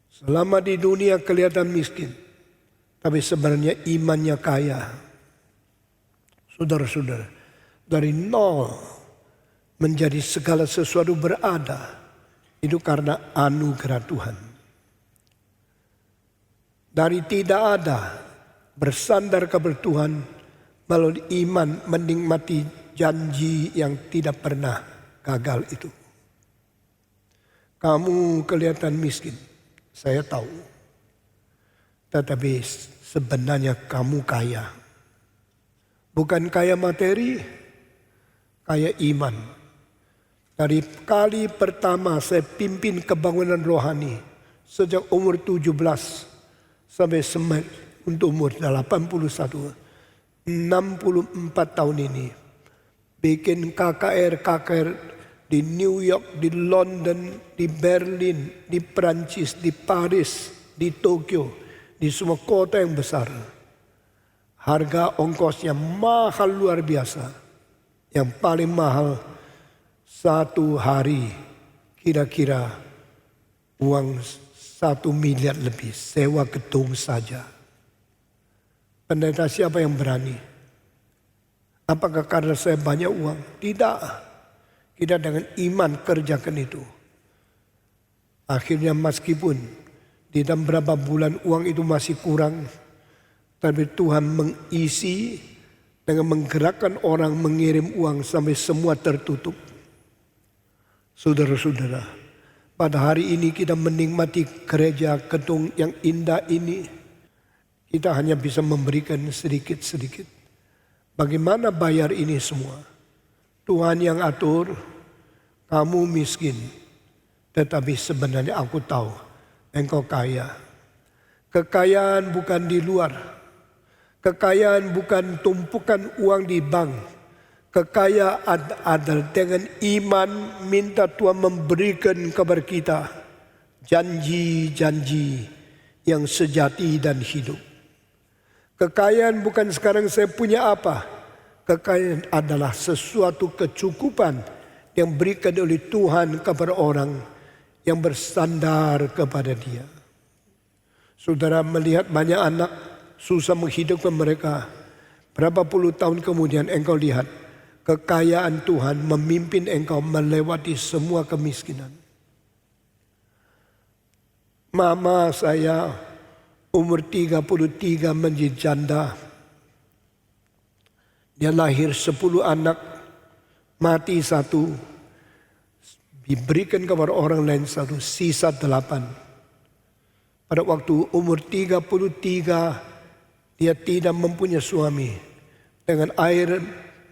Selama di dunia kelihatan miskin, tapi sebenarnya imannya kaya. Saudara-saudara, dari nol menjadi segala sesuatu berada, itu karena anugerah Tuhan. Dari tidak ada, bersandar kepada Tuhan, melalui iman menikmati janji yang tidak pernah gagal itu. Kamu kelihatan miskin, saya tahu. Tetapi sebenarnya kamu kaya. Bukan kaya materi, kaya iman. Dari kali pertama saya pimpin kebangunan rohani sejak umur 17 sampai untuk umur 81, 64 tahun ini. Bikin KKR di New York, di London, di Berlin, di Prancis, di Paris, di Tokyo, di semua kota yang besar. Harga ongkosnya mahal luar biasa. Yang paling mahal satu hari kira-kira uang 1 miliar lebih sewa gedung saja. Pendeta siapa yang berani? Apakah karena saya banyak uang? Tidak. Kita dengan iman kerjakan itu. Akhirnya meskipun di dalam berapa bulan uang itu masih kurang, tapi Tuhan mengisi dengan menggerakkan orang mengirim uang sampai semua tertutup. Saudara-saudara, pada hari ini kita menikmati gereja gedung yang indah ini. Kita hanya bisa memberikan sedikit-sedikit. Bagaimana bayar ini semua? Tuhan yang atur, kamu miskin. Tetapi sebenarnya aku tahu, engkau kaya. Kekayaan bukan di luar. Kekayaan bukan tumpukan uang di bank. Kekayaan adalah dengan iman minta Tuhan memberikan kepada kita janji-janji yang sejati dan hidup. Kekayaan bukan sekarang saya punya apa. Kekayaan adalah sesuatu kecukupan yang berikan oleh Tuhan kepada orang yang bersandar kepada Dia. Saudara melihat banyak anak susah menghidupkan mereka. Berapa puluh tahun kemudian engkau lihat kekayaan Tuhan memimpin engkau melewati semua kemiskinan. Mama saya umur 33 menjadi janda. Dia lahir 10 anak, mati 1. Diberikan kepada orang lain 1, sisa 8. Pada waktu umur 33 dia tidak mempunyai suami. Dengan air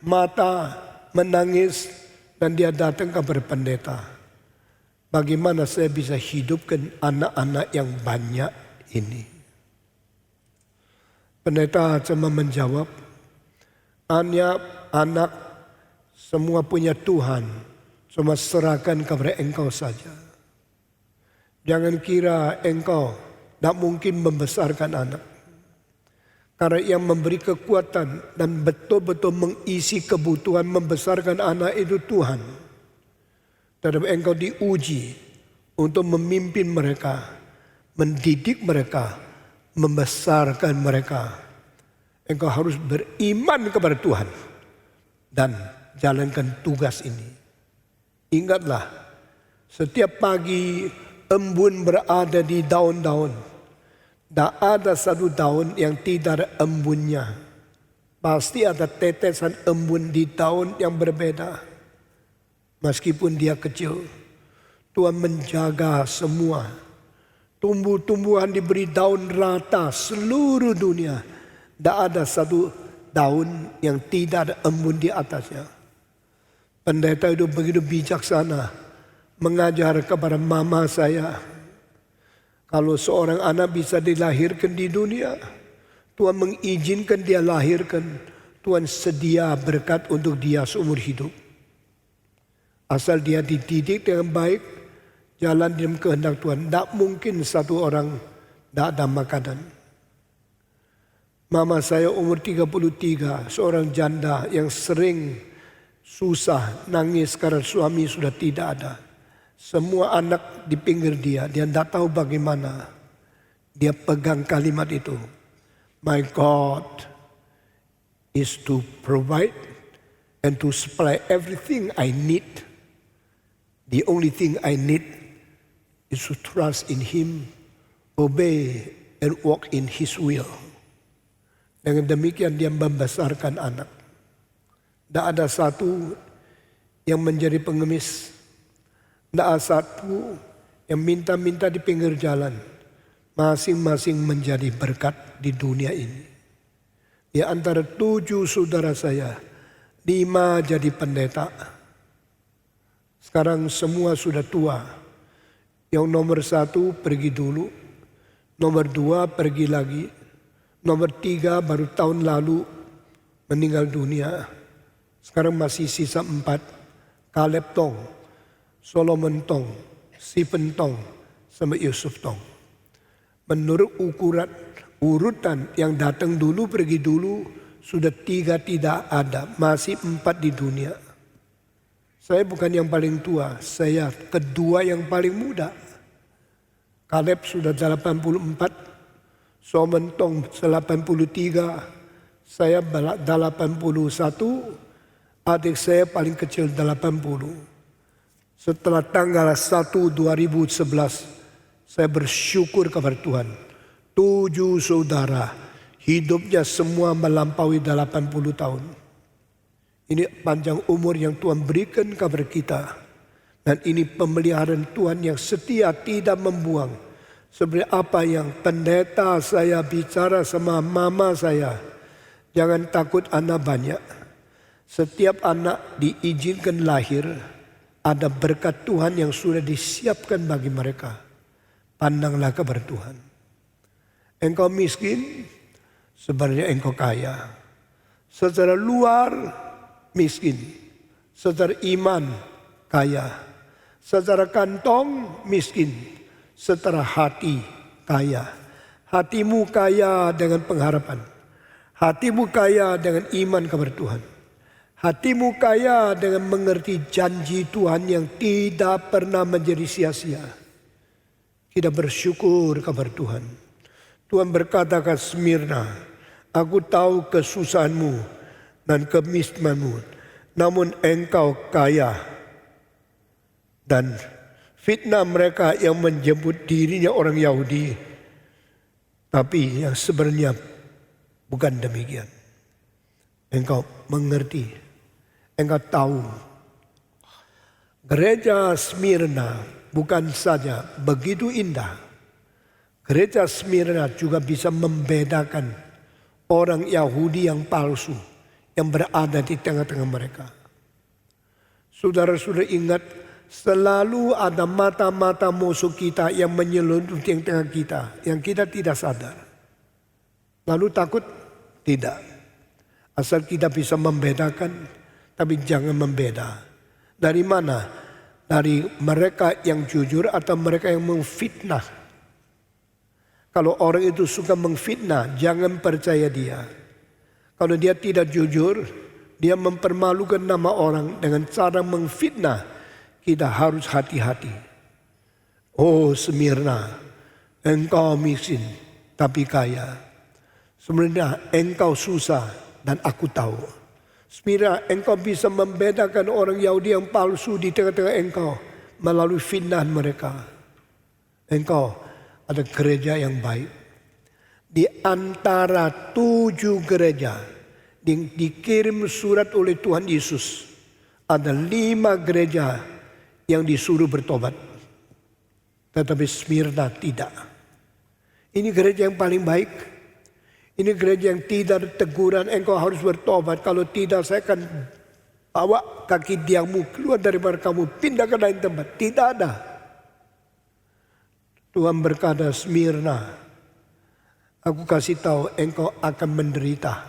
mata menangis dan dia datang kepada pendeta. bagaimana saya bisa hidupkan anak-anak yang banyak ini. Pendeta cuma menjawab, anak semua punya Tuhan, cuma serahkan kepada engkau saja. Jangan kira engkau tak mungkin membesarkan anak. Karena yang memberi kekuatan dan betul-betul mengisi kebutuhan membesarkan anak itu Tuhan. Tetapi engkau diuji untuk memimpin mereka, mendidik mereka, membesarkan mereka. Engkau harus beriman kepada Tuhan dan jalankan tugas ini. Ingatlah, setiap pagi embun berada di daun-daun. Tak ada satu daun yang tidak ada embunnya. Pasti ada tetesan embun di daun yang berbeda. Meskipun dia kecil, Tuhan menjaga semua. Tumbuh-tumbuhan diberi daun rata seluruh dunia. Tak ada satu daun yang tidak ada embun di atasnya. Pendeta itu begitu bijaksana mengajar kepada mama saya. Kalau seorang anak bisa dilahirkan di dunia, Tuhan mengizinkan dia lahirkan. Tuhan sedia berkat untuk dia seumur hidup. Asal dia dididik dengan baik, jalan dalam kehendak Tuhan. Tak mungkin satu orang tak ada makanan. Mama saya umur 33, seorang janda yang sering susah, nangis karena suami sudah tidak ada. Semua anak di pinggir dia tidak tahu bagaimana. Dia pegang kalimat itu. My God is to provide and to supply everything I need. The only thing I need is to trust in Him, obey and walk in His will. Dengan demikian dia membesarkan anak. Tidak ada satu yang menjadi pengemis. Tidak ada satu yang minta-minta di pinggir jalan. Masing-masing menjadi berkat di dunia ini. Di antara 7 saudara saya, 5 jadi pendeta. Sekarang semua sudah tua. Yang nomor 1 pergi dulu. Nomor 2 pergi lagi. Nomor 3 baru tahun lalu meninggal dunia. Sekarang masih sisa 4. Caleb Tong, Solomon Tong, Stephen Tong, sama Yusuf Tong. Menurut urutan yang datang dulu pergi dulu, sudah 3 tidak ada, masih 4 di dunia. Saya bukan yang paling tua, saya kedua yang paling muda. Caleb sudah 84, Solomon Tong 83, saya 81, adik saya paling kecil 80. Setelah tanggal 1 2011, saya bersyukur kepada Tuhan. 7 saudara, hidupnya semua melampaui 80 tahun. Ini panjang umur yang Tuhan berikan kepada kita. Dan ini pemeliharaan Tuhan yang setia, tidak membuang. Seperti apa yang pendeta saya bicara sama mama saya. Jangan takut anak banyak. Setiap anak diizinkan lahir, ada berkat Tuhan yang sudah disiapkan bagi mereka. Pandanglah kepada Tuhan. Engkau miskin, sebenarnya engkau kaya. Secara luar miskin, secara iman kaya. Secara kantong miskin, secara hati kaya. Hatimu kaya dengan pengharapan. Hatimu kaya dengan iman kepada Tuhan. Hatimu kaya dengan mengerti janji Tuhan yang tidak pernah menjadi sia-sia. Kita bersyukur kepada Tuhan. Tuhan berkata ke Smyrna, aku tahu kesusahanmu dan kemiskimanmu, namun engkau kaya. Dan fitnah mereka yang menyebut dirinya orang Yahudi, tapi yang sebenarnya bukan demikian. Engkau mengerti, engkau tahu. Gereja Smyrna bukan saja begitu indah. Gereja Smyrna juga bisa membedakan orang Yahudi yang palsu yang berada di tengah-tengah mereka. Saudara-saudara ingat selalu ada mata-mata musuh kita yang menyelundup di tengah kita, yang kita tidak sadar. Lalu takut? Tidak. Asal kita bisa membedakan, tapi jangan membeda. Dari mana? Dari mereka yang jujur atau mereka yang memfitnah. Kalau orang itu suka memfitnah, jangan percaya dia. Kalau dia tidak jujur, dia mempermalukan nama orang dengan cara memfitnah. Kita harus hati-hati. Oh Smirna, engkau miskin tapi kaya. Sebenarnya engkau susah dan aku tahu. Smirna, engkau bisa membedakan orang Yahudi yang palsu di tengah-tengah engkau melalui fitnah mereka. Engkau ada gereja yang baik. Di antara 7 gereja yang dikirim surat oleh Tuhan Yesus, ada 5 gereja yang disuruh bertobat. Tetapi Smirna tidak. Ini gereja yang paling baik. Ini gereja yang tidak ada teguran, engkau harus bertobat. Kalau tidak saya akan bawa kaki diammu keluar daripada kamu, pindah ke lain tempat. Tidak ada. Tuhan berkata, Smirna, aku kasih tahu engkau akan menderita.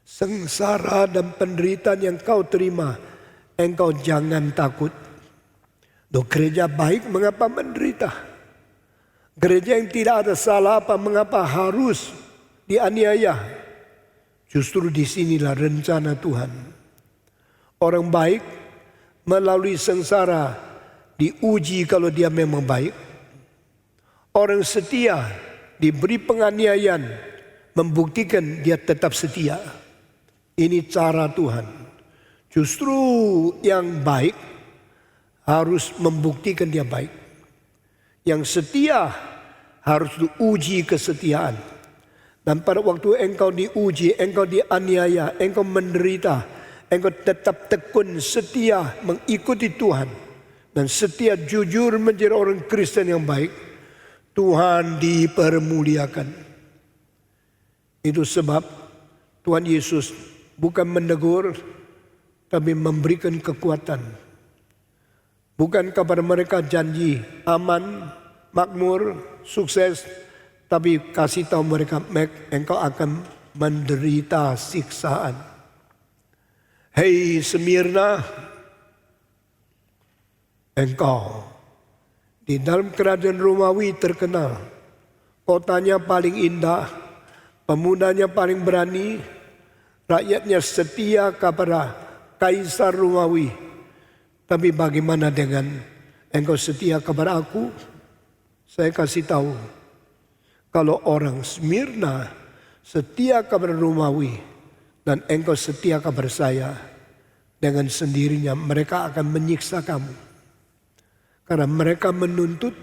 Sengsara dan penderitaan yang kau terima, engkau jangan takut. Loh, gereja baik mengapa menderita? Gereja yang tidak ada salah apa mengapa harus dianiaya? Justru disinilah rencana Tuhan. Orang baik melalui sengsara diuji kalau dia memang baik. Orang setia diberi penganiayaan membuktikan dia tetap setia. Ini cara Tuhan. Justru yang baik harus membuktikan dia baik. Yang setia harus diuji kesetiaan. Dan pada waktu engkau diuji, engkau dianiaya, engkau menderita, engkau tetap tekun setia mengikuti Tuhan. Dan setia jujur menjadi orang Kristen yang baik, Tuhan dipermuliakan. Itu sebab Tuhan Yesus bukan menegur, tapi memberikan kekuatan. Bukan kepada mereka janji aman, makmur, sukses, tapi kasih tahu mereka, engkau akan menderita siksaan. Hei Smirna, engkau di dalam kerajaan Romawi terkenal. Kotanya paling indah, pemudanya paling berani, rakyatnya setia kepada Kaisar Romawi. Tapi bagaimana dengan engkau setia kepada aku? Saya kasih tahu. Kalau orang Smirna setia kepada Romawi dan engkau setia kepada saya, dengan sendirinya mereka akan menyiksa kamu. Karena mereka menuntut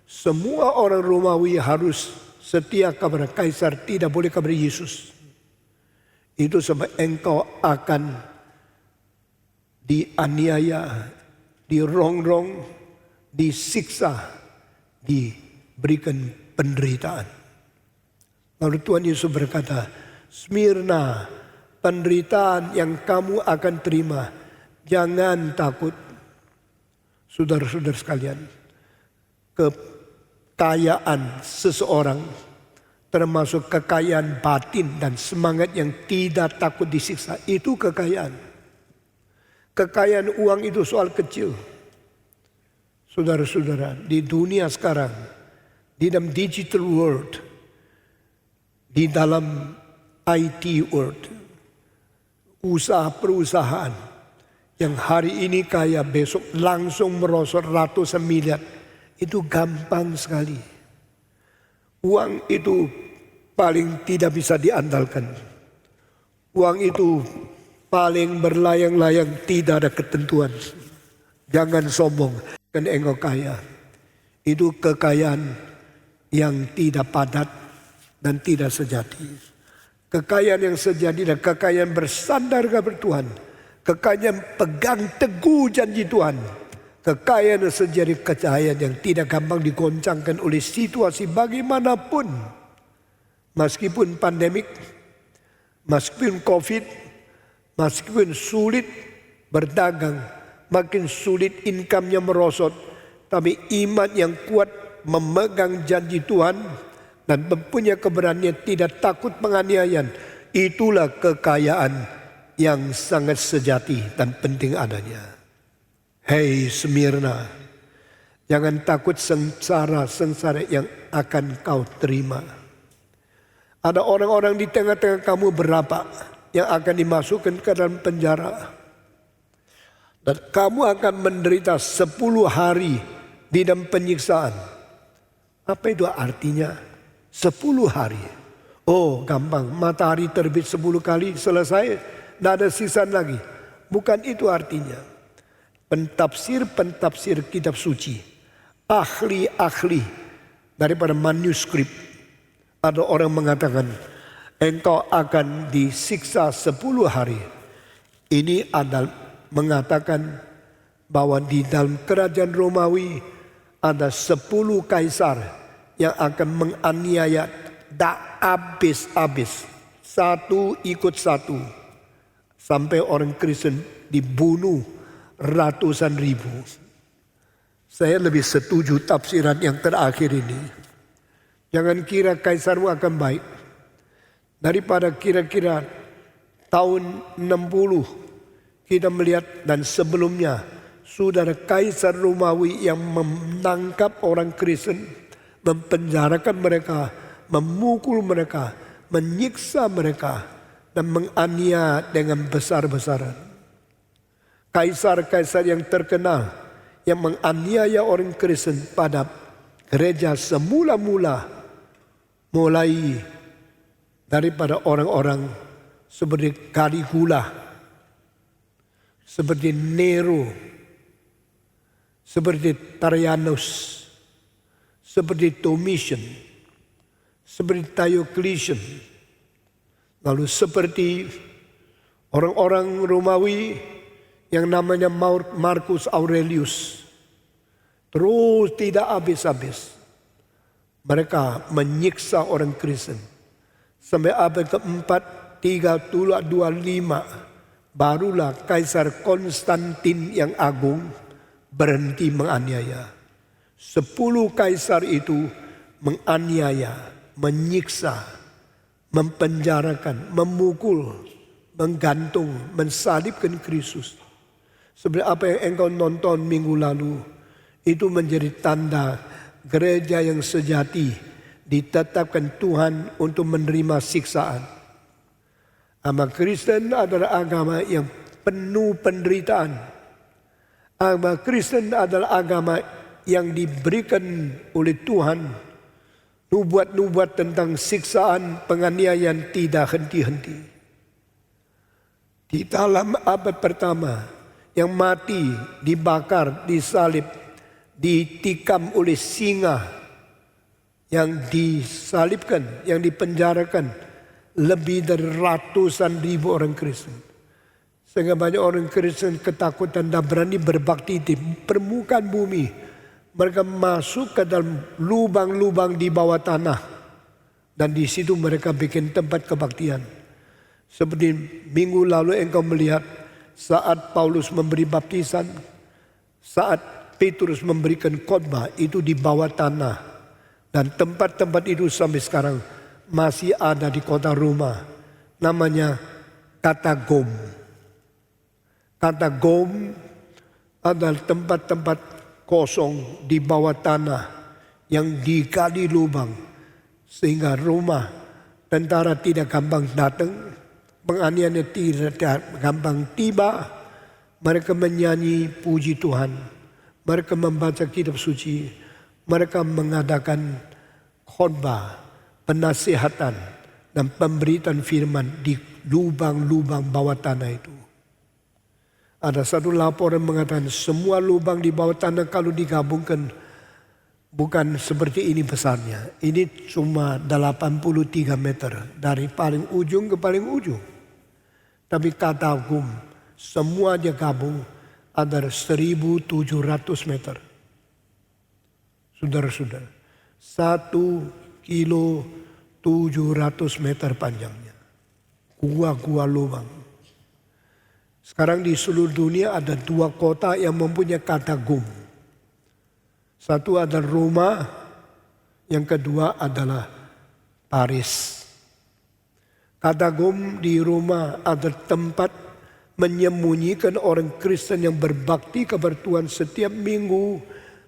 semua orang Romawi harus setia kepada Kaisar, tidak boleh kepada Yesus. Itu sebab engkau akan dianiaya, dirongrong, disiksa, diberikan penderitaan. Lalu Tuhan Yesus berkata, Smirna, penderitaan yang kamu akan terima, jangan takut. Saudara-saudara sekalian, kekayaan seseorang termasuk kekayaan batin dan semangat yang tidak takut disiksa, itu kekayaan. Kekayaan uang itu soal kecil. Saudara-saudara, di dunia sekarang, di dalam digital world, di dalam IT world, usaha perusahaan yang hari ini kaya besok langsung merosot ratusan miliar, itu gampang sekali. Uang itu paling tidak bisa diandalkan. Uang itu paling berlayang-layang, tidak ada ketentuan. Jangan sombong, kan engkau kaya. Itu kekayaan yang tidak padat dan tidak sejati. Kekayaan yang sejati dan kekayaan bersandar kepada Tuhan. Kekayaan pegang teguh janji Tuhan. Kekayaan yang sejati, kekayaan yang tidak gampang digoncangkan oleh situasi bagaimanapun. Meskipun pandemik, meskipun COVID, meskipun sulit berdagang, makin sulit income-nya merosot. Tapi iman yang kuat memegang janji Tuhan dan mempunyai keberanian tidak takut penganiayaan. Itulah kekayaan yang sangat sejati dan penting adanya. Hei Smyrna, jangan takut sengsara yang akan kau terima. Ada orang-orang di tengah-tengah kamu berapa yang akan dimasukkan ke dalam penjara. Dan kamu akan menderita 10 hari di dalam penyiksaan. Apa itu artinya? 10 hari. Oh gampang, matahari terbit 10 kali selesai, tidak ada sisa lagi. Bukan itu artinya. Pentafsir kitab suci, ahli-ahli daripada manuskrip, ada orang mengatakan engkau akan disiksa 10 hari. Ini adalah mengatakan bahwa di dalam kerajaan Romawi ada 10 kaisar yang akan menganiaya tak habis-habis, satu ikut satu, sampai orang Kristen dibunuh ratusan ribu. Saya lebih setuju tafsiran yang terakhir ini. Jangan kira kaisarmu akan baik. Daripada kira-kira tahun 60 kita melihat dan sebelumnya saudara kaisar Romawi yang menangkap orang Kristen, mempenjarakan mereka, memukul mereka, menyiksa mereka, dan menganiaya dengan besar-besaran. Kaisar-kaisar yang terkenal yang menganiaya orang Kristen pada gereja semula-mula, mulai daripada orang-orang seperti Caligula, seperti Nero, seperti Trajanus, seperti Domitian, seperti Diocletian, lalu seperti orang-orang Romawi yang namanya Marcus Aurelius. Terus tidak habis-habis mereka menyiksa orang Kristen. Sampai abad keempat 325 barulah Kaisar Konstantin yang agung berhenti menganiaya. 10 kaisar itu menganiaya, menyiksa, mempenjarakan, memukul, menggantung, mensalibkan Kristus. Seperti apa yang engkau nonton minggu lalu, itu menjadi tanda gereja yang sejati ditetapkan Tuhan untuk menerima siksaan. Agama Kristen adalah agama yang penuh penderitaan. Agama Kristen adalah agama yang diberikan oleh Tuhan. Nubuat-nubuat tentang siksaan, penganiayaan tidak henti-henti. Di dalam abad pertama, yang mati, dibakar, disalib, ditikam oleh singa, yang disalibkan, yang dipenjarakan, lebih dari ratusan ribu orang Kristen. Sehingga banyak orang Kristen ketakutan dan berani berbakti di permukaan bumi. Mereka masuk ke dalam lubang-lubang di bawah tanah. Dan di situ mereka bikin tempat kebaktian. Seperti minggu lalu engkau melihat saat Paulus memberi baptisan, saat Petrus memberikan khotbah, itu di bawah tanah. Dan tempat-tempat itu sampai sekarang masih ada di kota Roma. Namanya Katagom. Katagom adalah tempat-tempat kosong di bawah tanah yang digali lubang. Sehingga Roma, tentara tidak gampang datang, penganiayaan tidak gampang tiba. Mereka menyanyi puji Tuhan. Mereka membaca kitab suci. Mereka mengadakan khotbah, penasihatan, dan pemberitaan firman di lubang-lubang bawah tanah itu. Ada satu laporan mengatakan semua lubang di bawah tanah kalau digabungkan bukan seperti ini besarnya. Ini cuma 83 meter dari paling ujung ke paling ujung. Tapi Katagum semuanya gabung ada 1.700 meter. Saudara-saudara, 1 kilo 700 meter panjangnya. Gua-gua lubang. Sekarang di seluruh dunia ada 2 kota yang mempunyai kata gum. Satu adalah Roma, yang kedua adalah Paris. Kata gum di Roma adalah tempat menyembunyikan orang Kristen yang berbakti kepada Tuhan setiap minggu,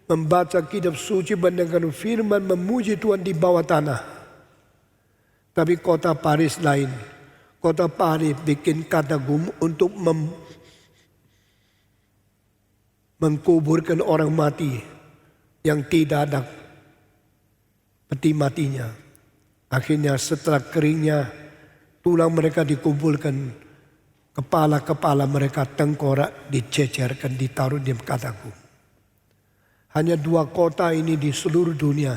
membaca kitab suci, mendengar firman, memuji Tuhan di bawah tanah. Tapi kota Paris lain. Kota Paris bikin kata gum untuk mengkuburkan orang mati yang tidak ada peti matinya. Akhirnya setelah keringnya tulang mereka dikumpulkan, kepala-kepala mereka tengkorak dicecerkan, ditaruh di kata gum. Hanya 2 kota ini di seluruh dunia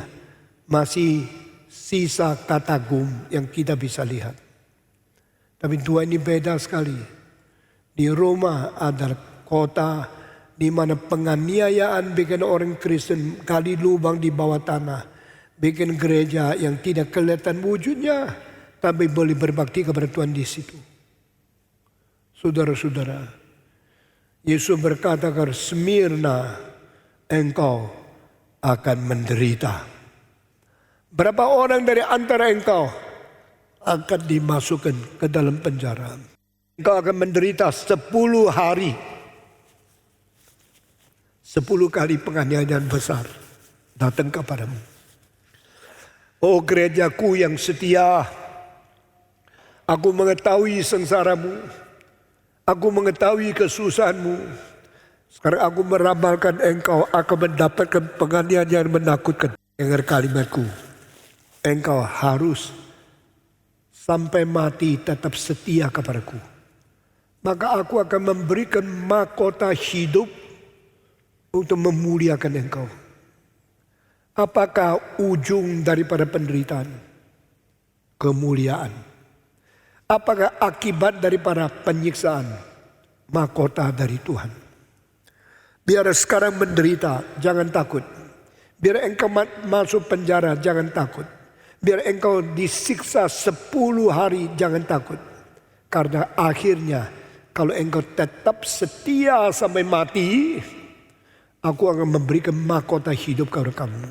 masih sisa kata gum yang kita bisa lihat. Tapi 2 ini beda sekali. Di Roma ada kota di mana penganiayaan bikin orang Kristen gali lubang di bawah tanah. Bikin gereja yang tidak kelihatan wujudnya, tapi boleh berbakti kepada Tuhan di situ. Saudara-saudara, Yesus berkata kepada Smyrna, engkau akan menderita. Berapa orang dari antara engkau akan dimasukkan ke dalam penjara? Engkau akan menderita 10 hari. 10 kali penganiayaan besar datang kepadamu. Oh gerejaku yang setia, aku mengetahui sengsaramu, aku mengetahui kesusahanmu. Sekarang aku meramalkan engkau akan mendapatkan penganiayaan menakutkan. Dengar kalimatku, engkau harus sampai mati tetap setia kepadaku. Maka aku akan memberikan mahkota hidup untuk memuliakan engkau. Apakah ujung daripada penderitaan? Kemuliaan. Apakah akibat daripada penyiksaan? Mahkota dari Tuhan. Biar sekarang menderita, jangan takut. Biar engkau masuk penjara, jangan takut. Biar engkau disiksa 10 hari, jangan takut. Karena akhirnya kalau engkau tetap setia sampai mati, aku akan memberikan mahkota hidup kepada kamu.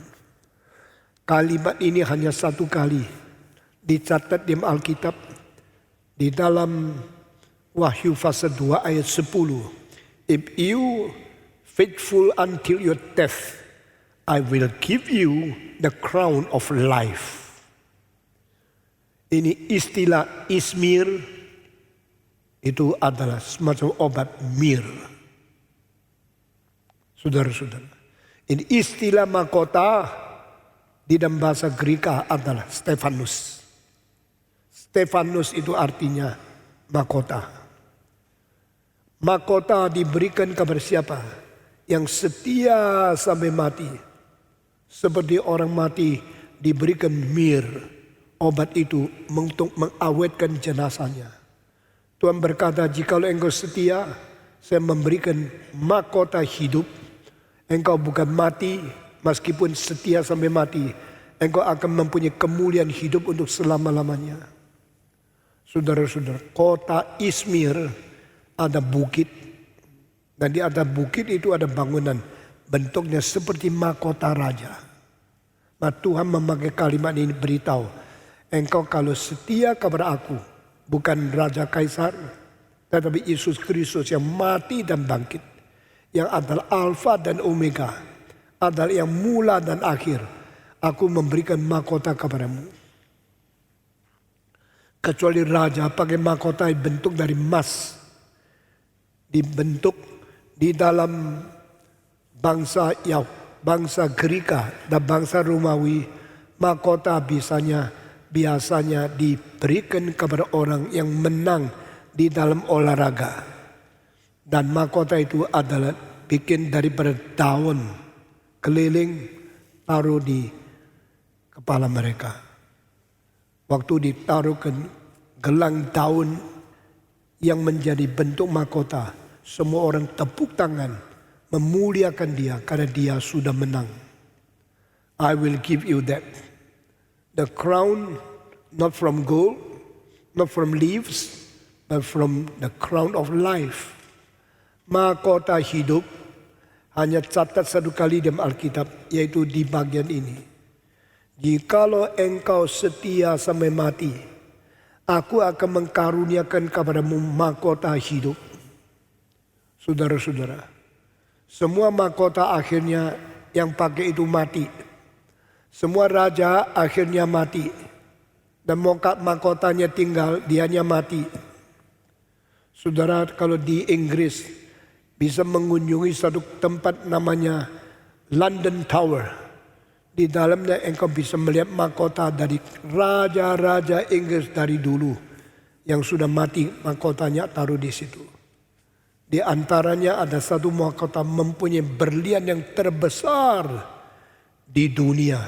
Kalimat ini hanya 1 kali dicatat di Alkitab, di dalam Wahyu pasal 2 ayat 10. If you faithful until your death, I will give you the crown of life. Ini istilah ismir, itu adalah semacam obat mir. Saudara-saudara, ini istilah mahkota di dalam bahasa Greka adalah Stefanus. Stefanus itu artinya mahkota. Mahkota diberikan kepada siapa? Yang setia sampai mati. Seperti orang mati diberikan mir. Obat itu untuk mengawetkan jenazahnya. Tuhan berkata, jikalau engkau setia, saya memberikan mahkota hidup. Engkau bukan mati, meskipun setia sampai mati. Engkau akan mempunyai kemuliaan hidup untuk selama-lamanya. Saudara-saudara, kota Izmir ada bukit. Dan di atas bukit itu ada bangunan. Bentuknya seperti mahkota raja. Nah, Tuhan memakai kalimat ini beritahu, engkau kalau setia kepada aku, bukan Raja Kaisar, tetapi Yesus Kristus yang mati dan bangkit, yang adalah Alfa dan Omega, adalah yang mula dan akhir, aku memberikan mahkota kepadamu. Kecuali Raja pakai mahkota bentuk dari emas, dibentuk di dalam bangsa Greka dan bangsa Romawi, mahkota biasanya diberikan kepada orang yang menang di dalam olahraga. Dan mahkota itu adalah bikin daripada daun keliling, taruh di kepala mereka. Waktu ditaruhkan gelang daun yang menjadi bentuk mahkota, semua orang tepuk tangan memuliakan dia karena dia sudah menang. I will give you that. The crown not from gold, not from leaves, but from the crown of life. mahkota hidup, hanya catat satu kali dalam Alkitab, yaitu di bagian ini. Jikalau engkau setia sampai mati, aku akan mengkaruniakan kepadamu mahkota hidup. Saudara-saudara, semua mahkota akhirnya yang pakai itu mati. Semua raja akhirnya mati. Dan mahkotanya tinggal, dianya mati. Saudara, kalau di Inggris bisa mengunjungi satu tempat namanya London Tower. Di dalamnya engkau bisa melihat mahkota dari raja-raja Inggris dari dulu yang sudah mati, mahkotanya taruh di situ. Di antaranya ada satu mahkota mempunyai berlian yang terbesar di dunia.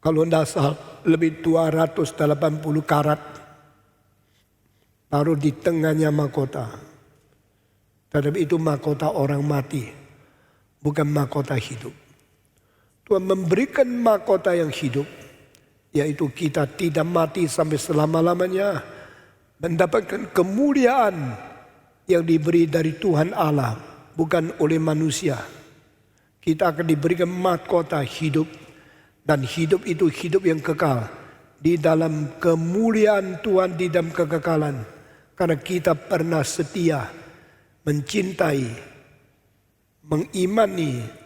Kalau tidak salah lebih 280 karat. Taruh di tengahnya mahkota. Tetapi itu mahkota orang mati, bukan mahkota hidup. Tuhan memberikan mahkota yang hidup, yaitu kita tidak mati sampai selama-lamanya, mendapatkan kemuliaan yang diberi dari Tuhan Allah, bukan oleh manusia. Kita akan diberikan mahkota hidup, dan hidup itu hidup yang kekal di dalam kemuliaan Tuhan, di dalam kekekalan, karena kita pernah setia, mencintai, mengimani,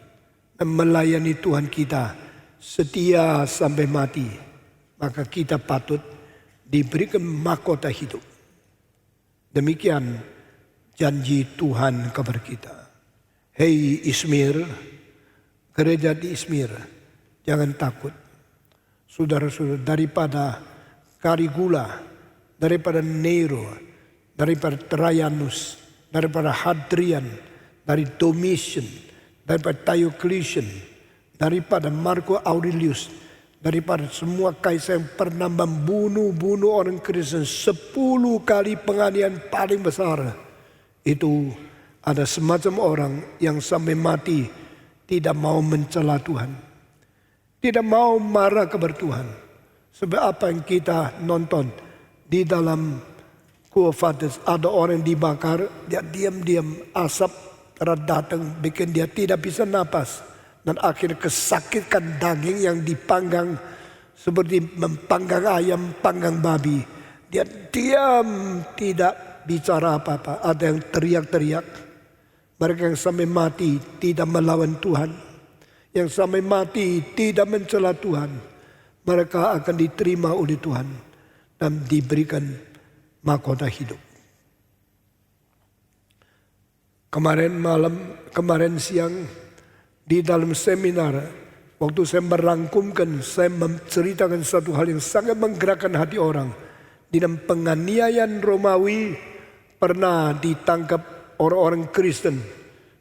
dan melayani Tuhan kita setia sampai mati. Maka kita patut diberikan mahkota hidup. Demikian janji Tuhan kepada kita. Hei Izmir, gereja di Izmir, jangan takut. Saudara-saudara, daripada Caligula, daripada Nero, daripada Trajanus, daripada Hadrian, dari Domitian, daripada Diocletian, daripada Marco Aurelius, daripada semua kaisar yang pernah membunuh orang Kristen, 10 kali penganiayaan paling besar. Itu ada semacam orang yang sampai mati tidak mau mencela Tuhan, tidak mau marah kepada Tuhan. Sebab apa yang kita nonton di dalam Kuafates, ada orang dibakar, dia diam-diam asap datang bikin dia tidak bisa napas, dan akhirnya kesakitkan daging yang dipanggang seperti mempanggang ayam, panggang babi. Dia diam, tidak bicara apa-apa. Ada yang teriak-teriak. Mereka yang sampai mati tidak melawan Tuhan, yang sampai mati tidak mencela Tuhan, mereka akan diterima oleh Tuhan dan diberikan mahkota hidup. Kemarin siang di dalam seminar, waktu saya merangkumkan, saya menceritakan satu hal yang sangat menggerakkan hati orang. Di dalam penganiayaan Romawi pernah ditangkap orang-orang Kristen,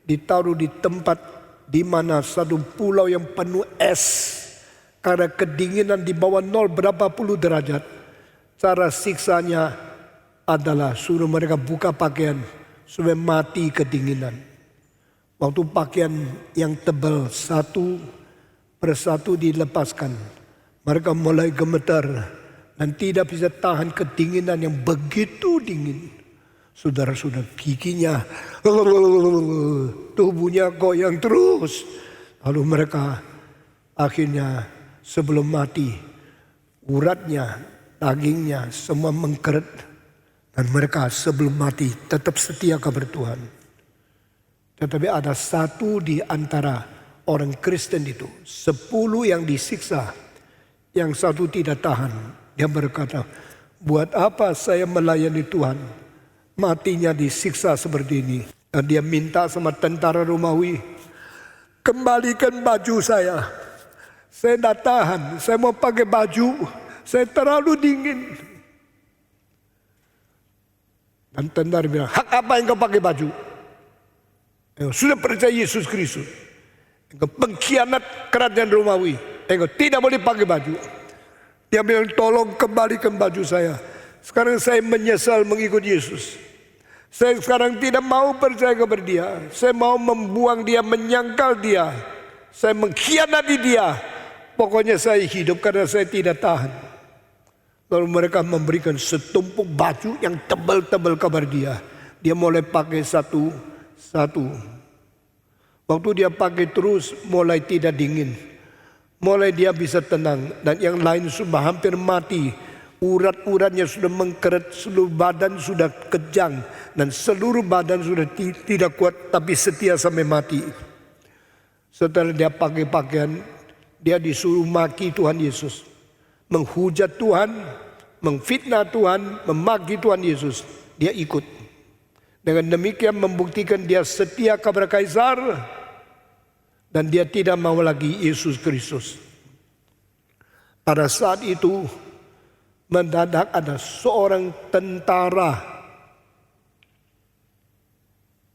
ditaruh di tempat di mana satu pulau yang penuh es karena kedinginan di bawah 0 berapa puluh derajat. Cara siksanya adalah suruh mereka buka pakaian supaya mati kedinginan. Waktu pakaian yang tebal satu persatu dilepaskan, mereka mulai gemetar dan tidak bisa tahan kedinginan yang begitu dingin. Saudara-saudara, giginya, tubuhnya goyang terus. Lalu mereka akhirnya sebelum mati, uratnya, dagingnya semua mengkeret. Dan mereka sebelum mati tetap setia kepada Tuhan. Tetapi ada satu di antara orang Kristen itu, 10 yang disiksa, yang satu tidak tahan. Dia berkata, buat apa saya melayani Tuhan? Matinya disiksa seperti ini. Dan dia minta sama tentara Romawi, kembalikan baju saya. Saya tidak tahan, saya mau pakai baju, saya terlalu dingin. Dan tentara bilang, hak apa yang kau pakai baju? Engkau sudah percaya Yesus Kristus. Engkau pengkhianat kerajaan Romawi. Engkau tidak boleh pakai baju. Dia bilang, tolong kembalikan baju saya. Sekarang saya menyesal mengikut Yesus. Saya sekarang tidak mau percaya kepada dia. Saya mau membuang dia, menyangkal dia. Saya mengkhianati dia. Pokoknya saya hidup karena saya tidak tahan. Lalu mereka memberikan setumpuk baju yang tebal-tebal kepada dia. Dia mulai pakai satu-satu. Waktu dia pakai terus mulai tidak dingin. Mulai dia bisa tenang. Dan yang lain sudah hampir mati. Urat-uratnya sudah mengkeret, seluruh badan sudah kejang. Dan seluruh badan sudah tidak kuat tapi setia sampai mati. Setelah dia pakai pakaian, dia disuruh maki Tuhan Yesus. Menghujat Tuhan, memfitnah Tuhan, memaki Tuhan Yesus. Dia ikut. Dengan demikian membuktikan dia setia kepada Kaisar. Dan dia tidak mau lagi Yesus Kristus. Pada saat itu mendadak ada seorang tentara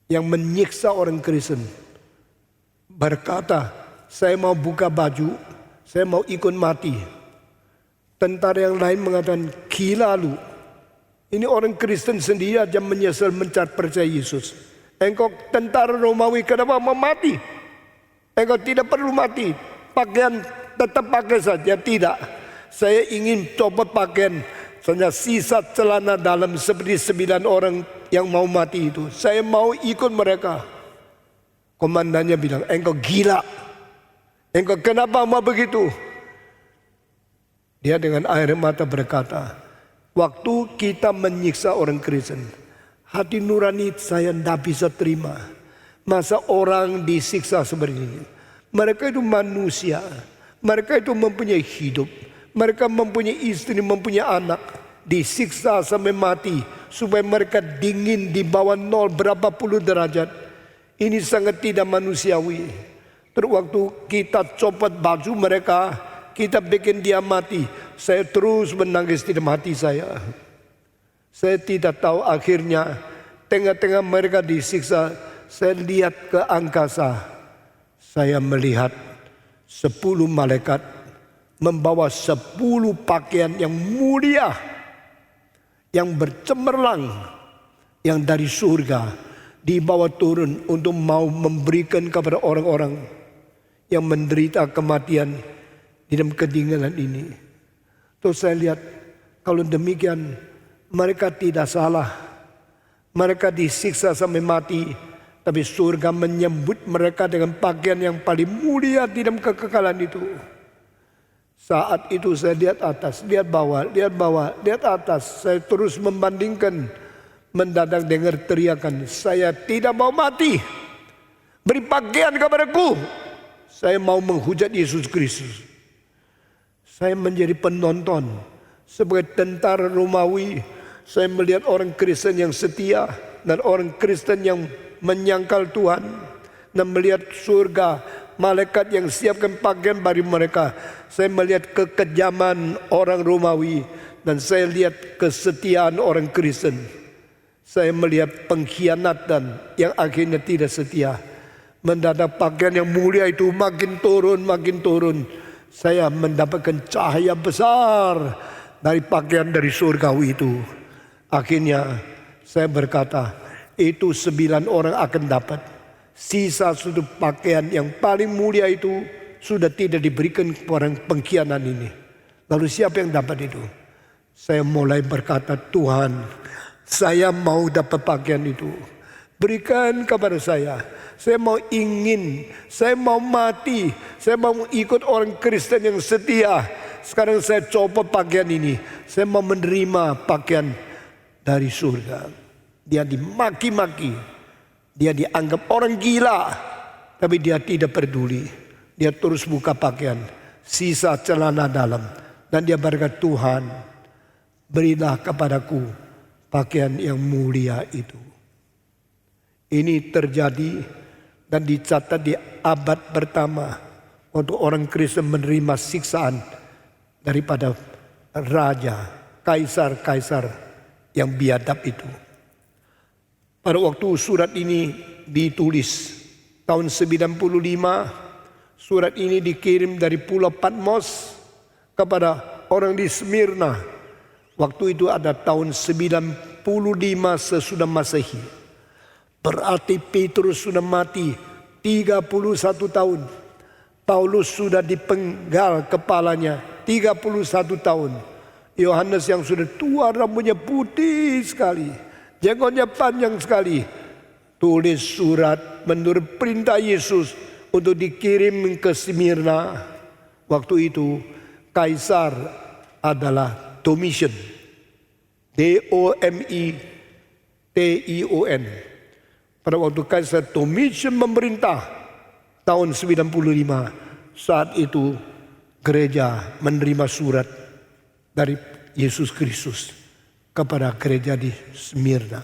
yang menyiksa orang Kristen. Berkata, saya mau buka baju, saya mau ikut mati. Tentara yang lain mengatakan, gila lu. Ini orang Kristen sendiri aja menyesal mencari percaya Yesus. Engkau tentara Romawi kenapa mau mati? Engkau tidak perlu mati. Pakaian tetap pakai saja. Tidak. Saya ingin copot pakaian. Hanya sisa celana dalam seperti 9 orang yang mau mati itu. Saya mau ikut mereka. Komandannya bilang, engkau gila. Engkau kenapa mau begitu? Dia dengan air mata berkata, waktu kita menyiksa orang Kristen, hati nurani saya tidak bisa terima. Masa orang disiksa seperti ini? Mereka itu manusia. Mereka itu mempunyai hidup. Mereka mempunyai istri, mempunyai anak. Disiksa sampai mati. Supaya mereka dingin di bawah 0 berapa puluh derajat. Ini sangat tidak manusiawi. Terus waktu kita copot baju mereka, kita bikin dia mati. Saya terus menangis di dalam hati saya. Saya tidak tahu akhirnya tengah-tengah mereka disiksa, saya lihat ke angkasa. Saya melihat 10 malaikat membawa 10 pakaian yang mulia, yang bercemerlang, yang dari surga dibawa turun untuk mau memberikan kepada orang-orang yang menderita kematian di dalam kedinginan ini. Terus saya lihat, kalau demikian mereka tidak salah. Mereka disiksa sampai mati, tapi surga menyambut mereka dengan pakaian yang paling mulia di dalam kekekalan itu. Saat itu saya lihat atas, lihat bawah, lihat bawah, lihat atas. Saya terus membandingkan. Mendadak dengar teriakan, saya tidak mau mati. Beri pakaian kepadaku. Saya mau menghujat Yesus Kristus. Saya menjadi penonton. Sebagai tentara Romawi, saya melihat orang Kristen yang setia dan orang Kristen yang menyangkal Tuhan, dan melihat surga, malaikat yang siapkan pakaian bagi mereka. Saya melihat kekejaman orang Romawi dan saya lihat kesetiaan orang Kristen. Saya melihat pengkhianatan yang akhirnya tidak setia. Mendadak pakaian yang mulia itu makin turun, makin turun. Saya mendapatkan cahaya besar dari pakaian dari surgawi itu. Akhirnya saya berkata, itu 9 orang akan dapat. Sisa sudut pakaian yang paling mulia itu sudah tidak diberikan kepada pengkhianat ini. Lalu siapa yang dapat itu? Saya mulai berkata, Tuhan, saya mau dapat pakaian itu. Berikan kepada saya. Saya mau ingin, saya mau mati. Saya mau ikut orang Kristen yang setia. Sekarang saya copot pakaian ini. Saya mau menerima pakaian dari surga. Dia dimaki-maki. Dia dianggap orang gila. Tapi dia tidak peduli. Dia terus buka pakaian. Sisa celana dalam. Dan dia berkata, Tuhan, berilah kepadaku pakaian yang mulia itu. Ini terjadi dan dicatat di abad pertama. Waktu orang Kristen menerima siksaan daripada raja, kaisar-kaisar yang biadab itu. Pada waktu surat ini ditulis tahun 95, surat ini dikirim dari Pulau Patmos kepada orang di Smyrna. Waktu itu ada tahun 95 sesudah Masehi. Berarti Petrus sudah mati 31 tahun. Paulus sudah dipenggal kepalanya 31 tahun. Yohanes yang sudah tua rambutnya putih sekali. jenggotnya panjang sekali. Tulis surat menurut perintah Yesus untuk dikirim ke Smyrna. Waktu itu Kaisar adalah Domitian, D-O-M-I-T-I-O-N. Pada waktu Kaisar Domitian memerintah tahun 95, saat itu gereja menerima surat dari Yesus Kristus kepada gereja di Smyrna.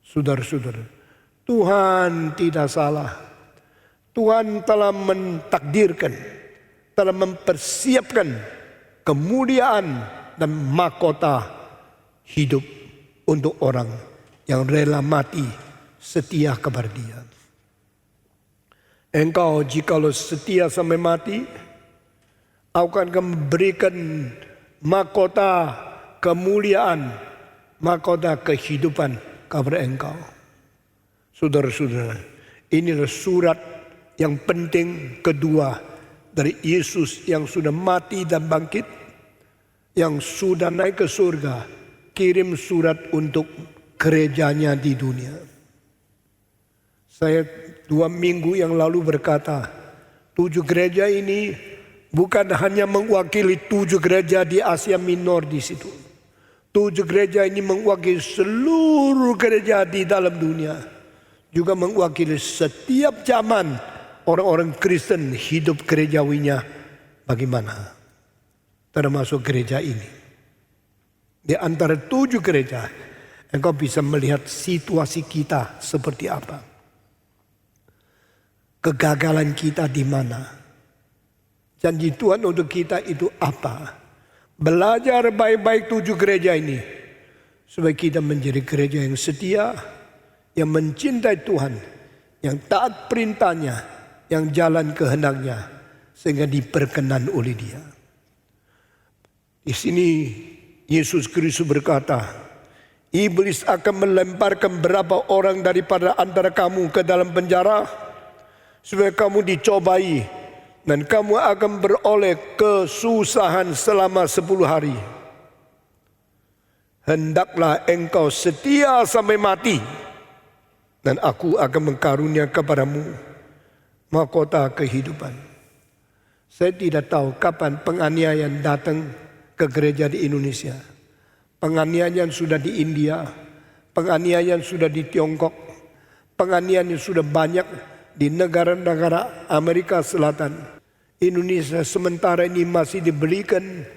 Saudara-saudara, Tuhan tidak salah. Tuhan telah mentakdirkan, telah mempersiapkan kemuliaan dan mahkota hidup untuk orang yang rela mati setia kepada Dia. Engkau jikalau setia sampai mati, aku akan memberikan mahkota kemuliaan, mahkota kehidupan kepada engkau. Saudara-saudara, inilah surat yang penting kedua dari Yesus yang sudah mati dan bangkit, yang sudah naik ke surga, kirim surat untuk gerejanya di dunia. Saya 2 minggu yang lalu berkata, 7 gereja ini bukan hanya mewakili 7 gereja di Asia Minor di situ. 7 gereja ini mewakili seluruh gereja di dalam dunia. Juga mewakili setiap zaman orang-orang Kristen hidup gerejawinya bagaimana. Termasuk gereja ini. Di antara 7 gereja, engkau bisa melihat situasi kita seperti apa. Kegagalan kita di mana? Janji Tuhan untuk kita itu apa? Belajar baik-baik 7 gereja ini. Supaya kita menjadi gereja yang setia, yang mencintai Tuhan, yang taat perintahnya, yang jalan kehendaknya, sehingga diperkenan oleh Dia. Di sini Yesus Kristus berkata, iblis akan melemparkan berapa orang daripada antara kamu ke dalam penjara, supaya kamu dicobai dan kamu akan beroleh kesusahan selama 10 hari. Hendaklah engkau setia sampai mati, dan aku akan mengkarunia kepadamu mahkota kehidupan. Saya tidak tahu kapan penganiayaan datang ke gereja di Indonesia. Penganiayaan sudah di India, penganiayaan sudah di Tiongkok, penganiayaan sudah banyak di negara-negara Amerika Selatan. Indonesia sementara ini masih diberikan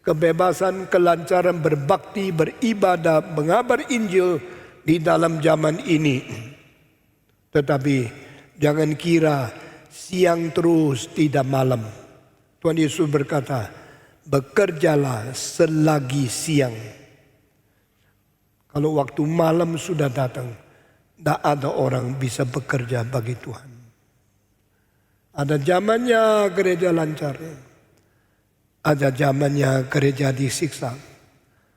kebebasan, kelancaran berbakti, beribadah, mengabar Injil di dalam zaman ini. Tetapi jangan kira siang terus tidak malam. Tuhan Yesus berkata, bekerjalah selagi siang. Kalau waktu malam sudah datang, tidak ada orang bisa bekerja bagi Tuhan. Ada zamannya gereja lancar. Ada zamannya gereja disiksa.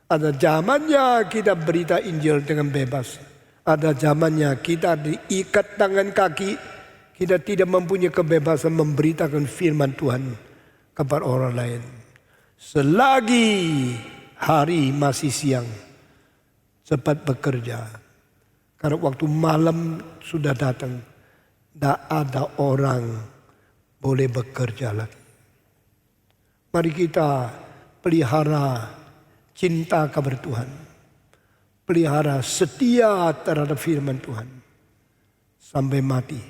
Ada zamannya kita berita Injil dengan bebas. Ada zamannya kita diikat tangan kaki. Kita tidak mempunyai kebebasan memberitakan firman Tuhan kepada orang lain. Selagi hari masih siang, cepat bekerja. Karena waktu malam sudah datang, tidak ada orang boleh bekerja lagi. Mari kita pelihara cinta kepada Tuhan. Pelihara setia terhadap firman Tuhan. Sampai mati.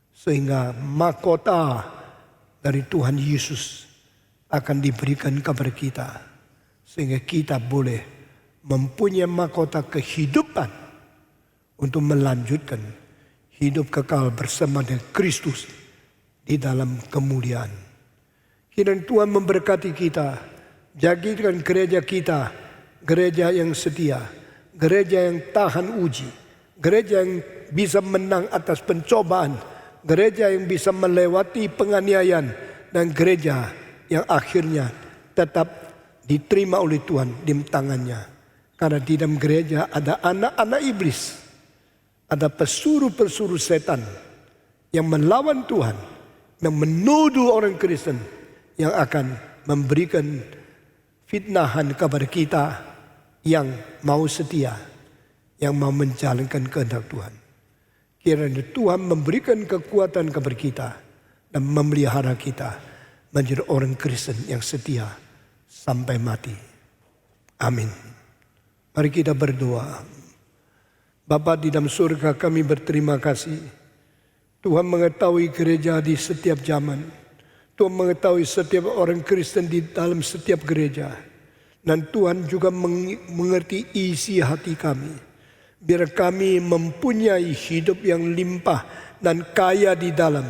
Sehingga mahkota dari Tuhan Yesus akan diberikan kepada kita. Sehingga kita boleh mempunyai mahkota kehidupan untuk melanjutkan hidup kekal bersama dengan Kristus di dalam kemuliaan. Kiranya Tuhan memberkati kita, jadikan gereja kita gereja yang setia, gereja yang tahan uji, gereja yang bisa menang atas pencobaan, gereja yang bisa melewati penganiayaan, dan gereja yang akhirnya tetap diterima oleh Tuhan di tangannya. Karena di dalam gereja ada anak-anak iblis. Ada pesuruh-pesuruh setan yang melawan Tuhan, yang menuduh orang Kristen, yang akan memberikan fitnahan kepada kita yang mau setia, yang mau menjalankan kehendak Tuhan. Kiranya Tuhan memberikan kekuatan kepada kita dan memelihara kita menjadi orang Kristen yang setia sampai mati. Amin. Mari kita berdoa. Bapa di dalam surga, kami berterima kasih. Tuhan mengetahui gereja di setiap zaman. Tuhan mengetahui setiap orang Kristen di dalam setiap gereja. Dan Tuhan juga mengerti isi hati kami. Biar kami mempunyai hidup yang limpah dan kaya di dalam.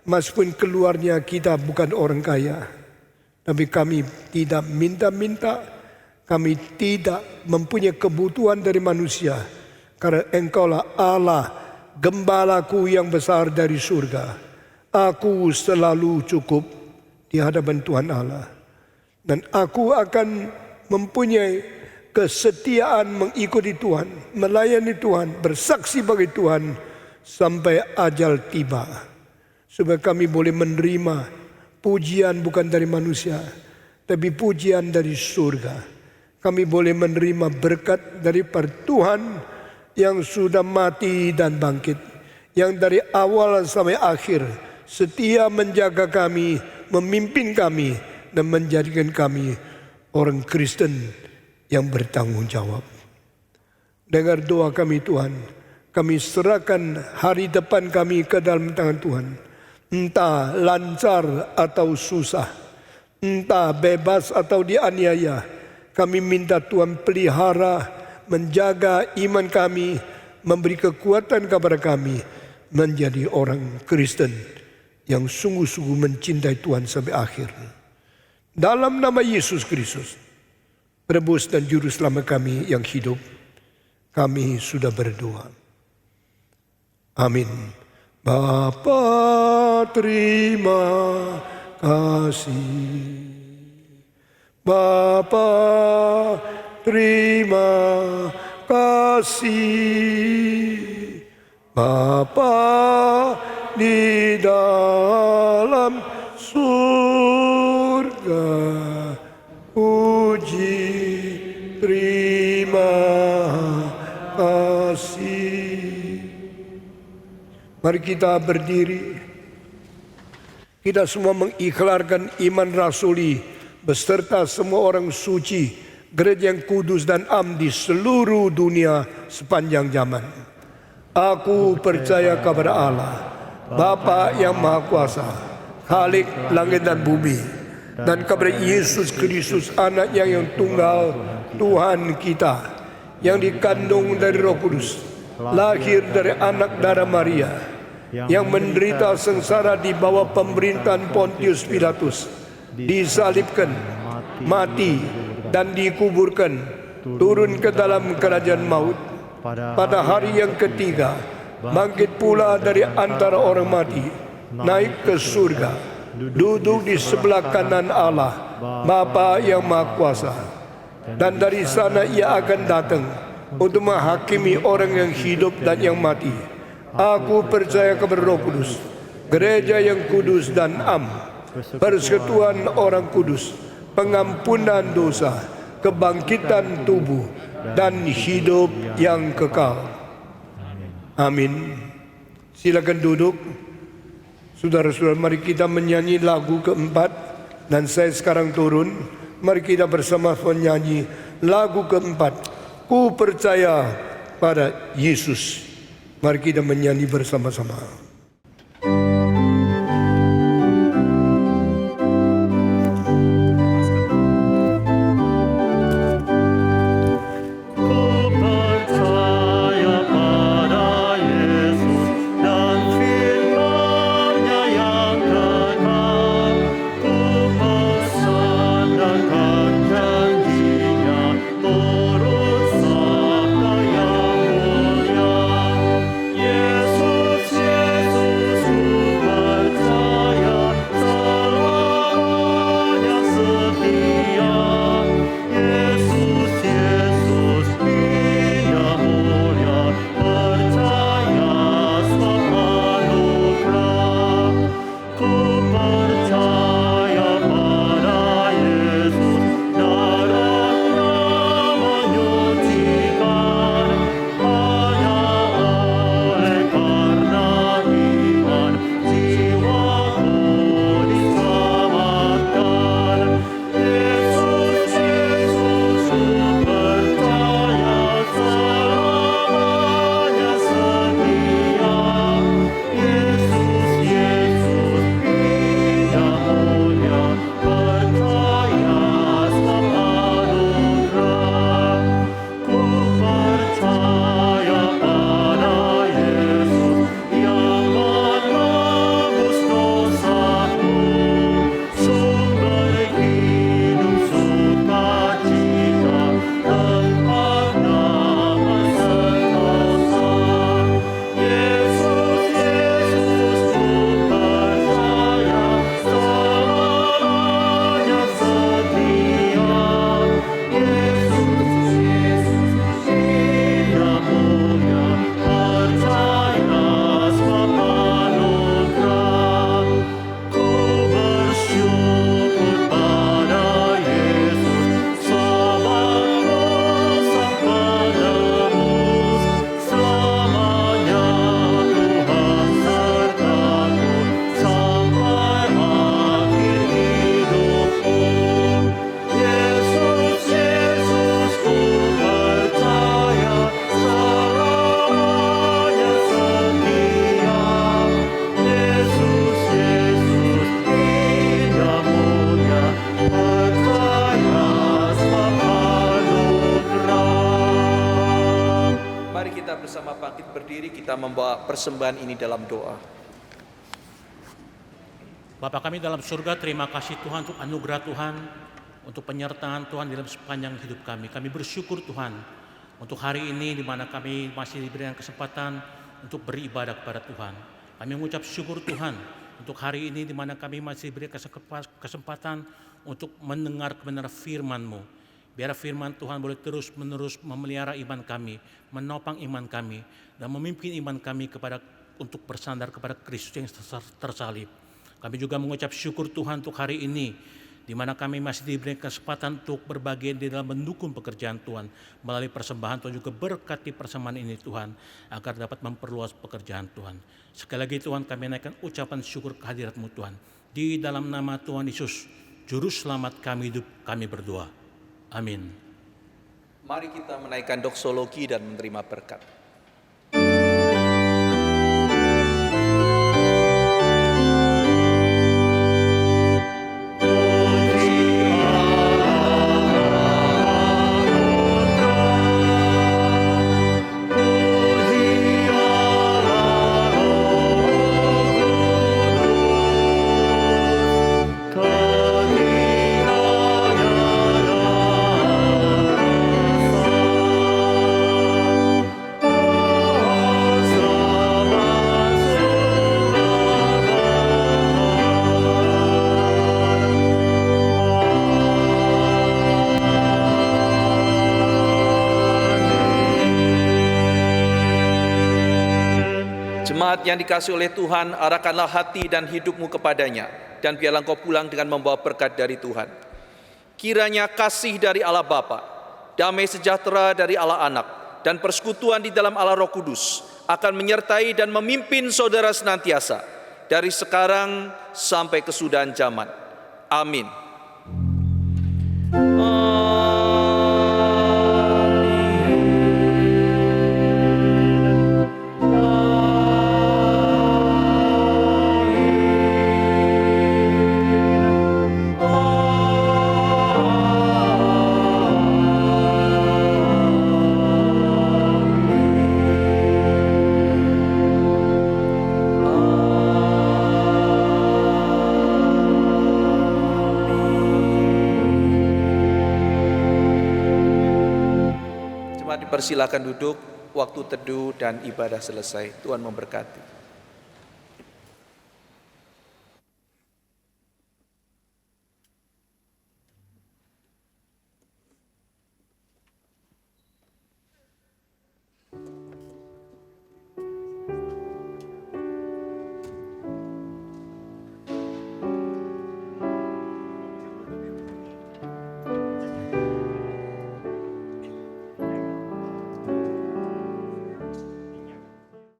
Meskipun keluarnya kita bukan orang kaya. Tapi kami tidak minta-minta. Kami tidak mempunyai kebutuhan dari manusia. Karena Engkaulah Allah, gembalaku yang besar dari surga. Aku selalu cukup di hadapan Tuhan Allah. Dan aku akan mempunyai kesetiaan mengikuti Tuhan, melayani Tuhan, bersaksi bagi Tuhan sampai ajal tiba. Supaya kami boleh menerima pujian bukan dari manusia, tapi pujian dari surga. Kami boleh menerima berkat daripada Tuhan yang sudah mati dan bangkit. Yang dari awal sampai akhir setia menjaga kami, memimpin kami, dan menjadikan kami orang Kristen yang bertanggung jawab. Dengar doa kami Tuhan. Kami serahkan hari depan kami ke dalam tangan Tuhan. Entah lancar atau susah. Entah bebas atau dianiaya. Kami minta Tuhan pelihara, menjaga iman kami, memberi kekuatan kepada kami menjadi orang Kristen yang sungguh-sungguh mencintai Tuhan sampai akhir. Dalam nama Yesus Kristus, Penebus dan Juru Selamat kami yang hidup, kami sudah berdoa. Amin. Bapa terima kasih. Bapa terima kasih. Bapa di dalam surga, puji terima kasih. Mari kita berdiri. Kita semua mengikhlarkan iman rasuli beserta semua orang suci, gereja yang kudus dan am di seluruh dunia sepanjang zaman. Aku percaya kepada Allah, Bapa yang Maha Kuasa, Khalik langit dan bumi, dan kepada Yesus Kristus, anaknya yang tunggal, Tuhan kita, yang dikandung dari Roh Kudus, lahir dari anak darah Maria, yang menderita sengsara di bawah pemerintahan Pontius Pilatus, disalibkan, mati, dan dikuburkan, turun ke dalam kerajaan maut. Pada hari yang ketiga, bangkit pula dari antara orang mati, naik ke surga, duduk di sebelah kanan Allah, Bapa yang Maha Kuasa. Dan dari sana ia akan datang untuk menghakimi orang yang hidup dan yang mati. Aku percaya kepada Roh Kudus, gereja yang kudus dan am, persekutuan orang kudus, pengampunan dosa, kebangkitan tubuh, dan hidup yang kekal. Amin. Silakan duduk. Saudara-saudara, mari kita menyanyi lagu keempat. Dan saya sekarang turun. Mari kita bersama menyanyi lagu keempat. Ku percaya pada Yesus. Mari kita menyanyi bersama-sama. Yesus membawa persembahan ini dalam doa. Bapa kami dalam surga, terima kasih Tuhan untuk anugerah Tuhan, untuk penyertaan Tuhan dalam sepanjang hidup kami. Kami bersyukur Tuhan untuk hari ini di mana kami masih diberikan kesempatan untuk beribadah kepada Tuhan. Kami mengucap syukur Tuhan untuk hari ini di mana kami masih diberikan kesempatan untuk mendengar kebenaran firman-Mu. Biar firman Tuhan boleh terus-menerus memelihara iman kami, menopang iman kami, dan memimpin iman kami untuk bersandar kepada Kristus yang tersalib. Kami juga mengucap syukur Tuhan untuk hari ini, di mana kami masih diberi kesempatan untuk berbagian di dalam mendukung pekerjaan Tuhan melalui persembahan Tuhan, juga berkati persembahan ini Tuhan, agar dapat memperluas pekerjaan Tuhan. Sekali lagi Tuhan, kami naikkan ucapan syukur kehadirat-Mu Tuhan. Di dalam nama Tuhan Yesus, Juru Selamat kami hidup, kami berdoa. Amin. Mari kita menaikkan doksologi dan menerima berkat. Jemaat yang dikasihi oleh Tuhan, arahkanlah hati dan hidupmu kepadanya, dan biarlah engkau pulang dengan membawa berkat dari Tuhan. Kiranya kasih dari Allah Bapa, damai sejahtera dari Allah Anak, dan persekutuan di dalam Allah Roh Kudus akan menyertai dan memimpin saudara senantiasa, dari sekarang sampai kesudahan zaman. Amin. Persilakan duduk, waktu teduh dan ibadah selesai. Tuhan memberkati.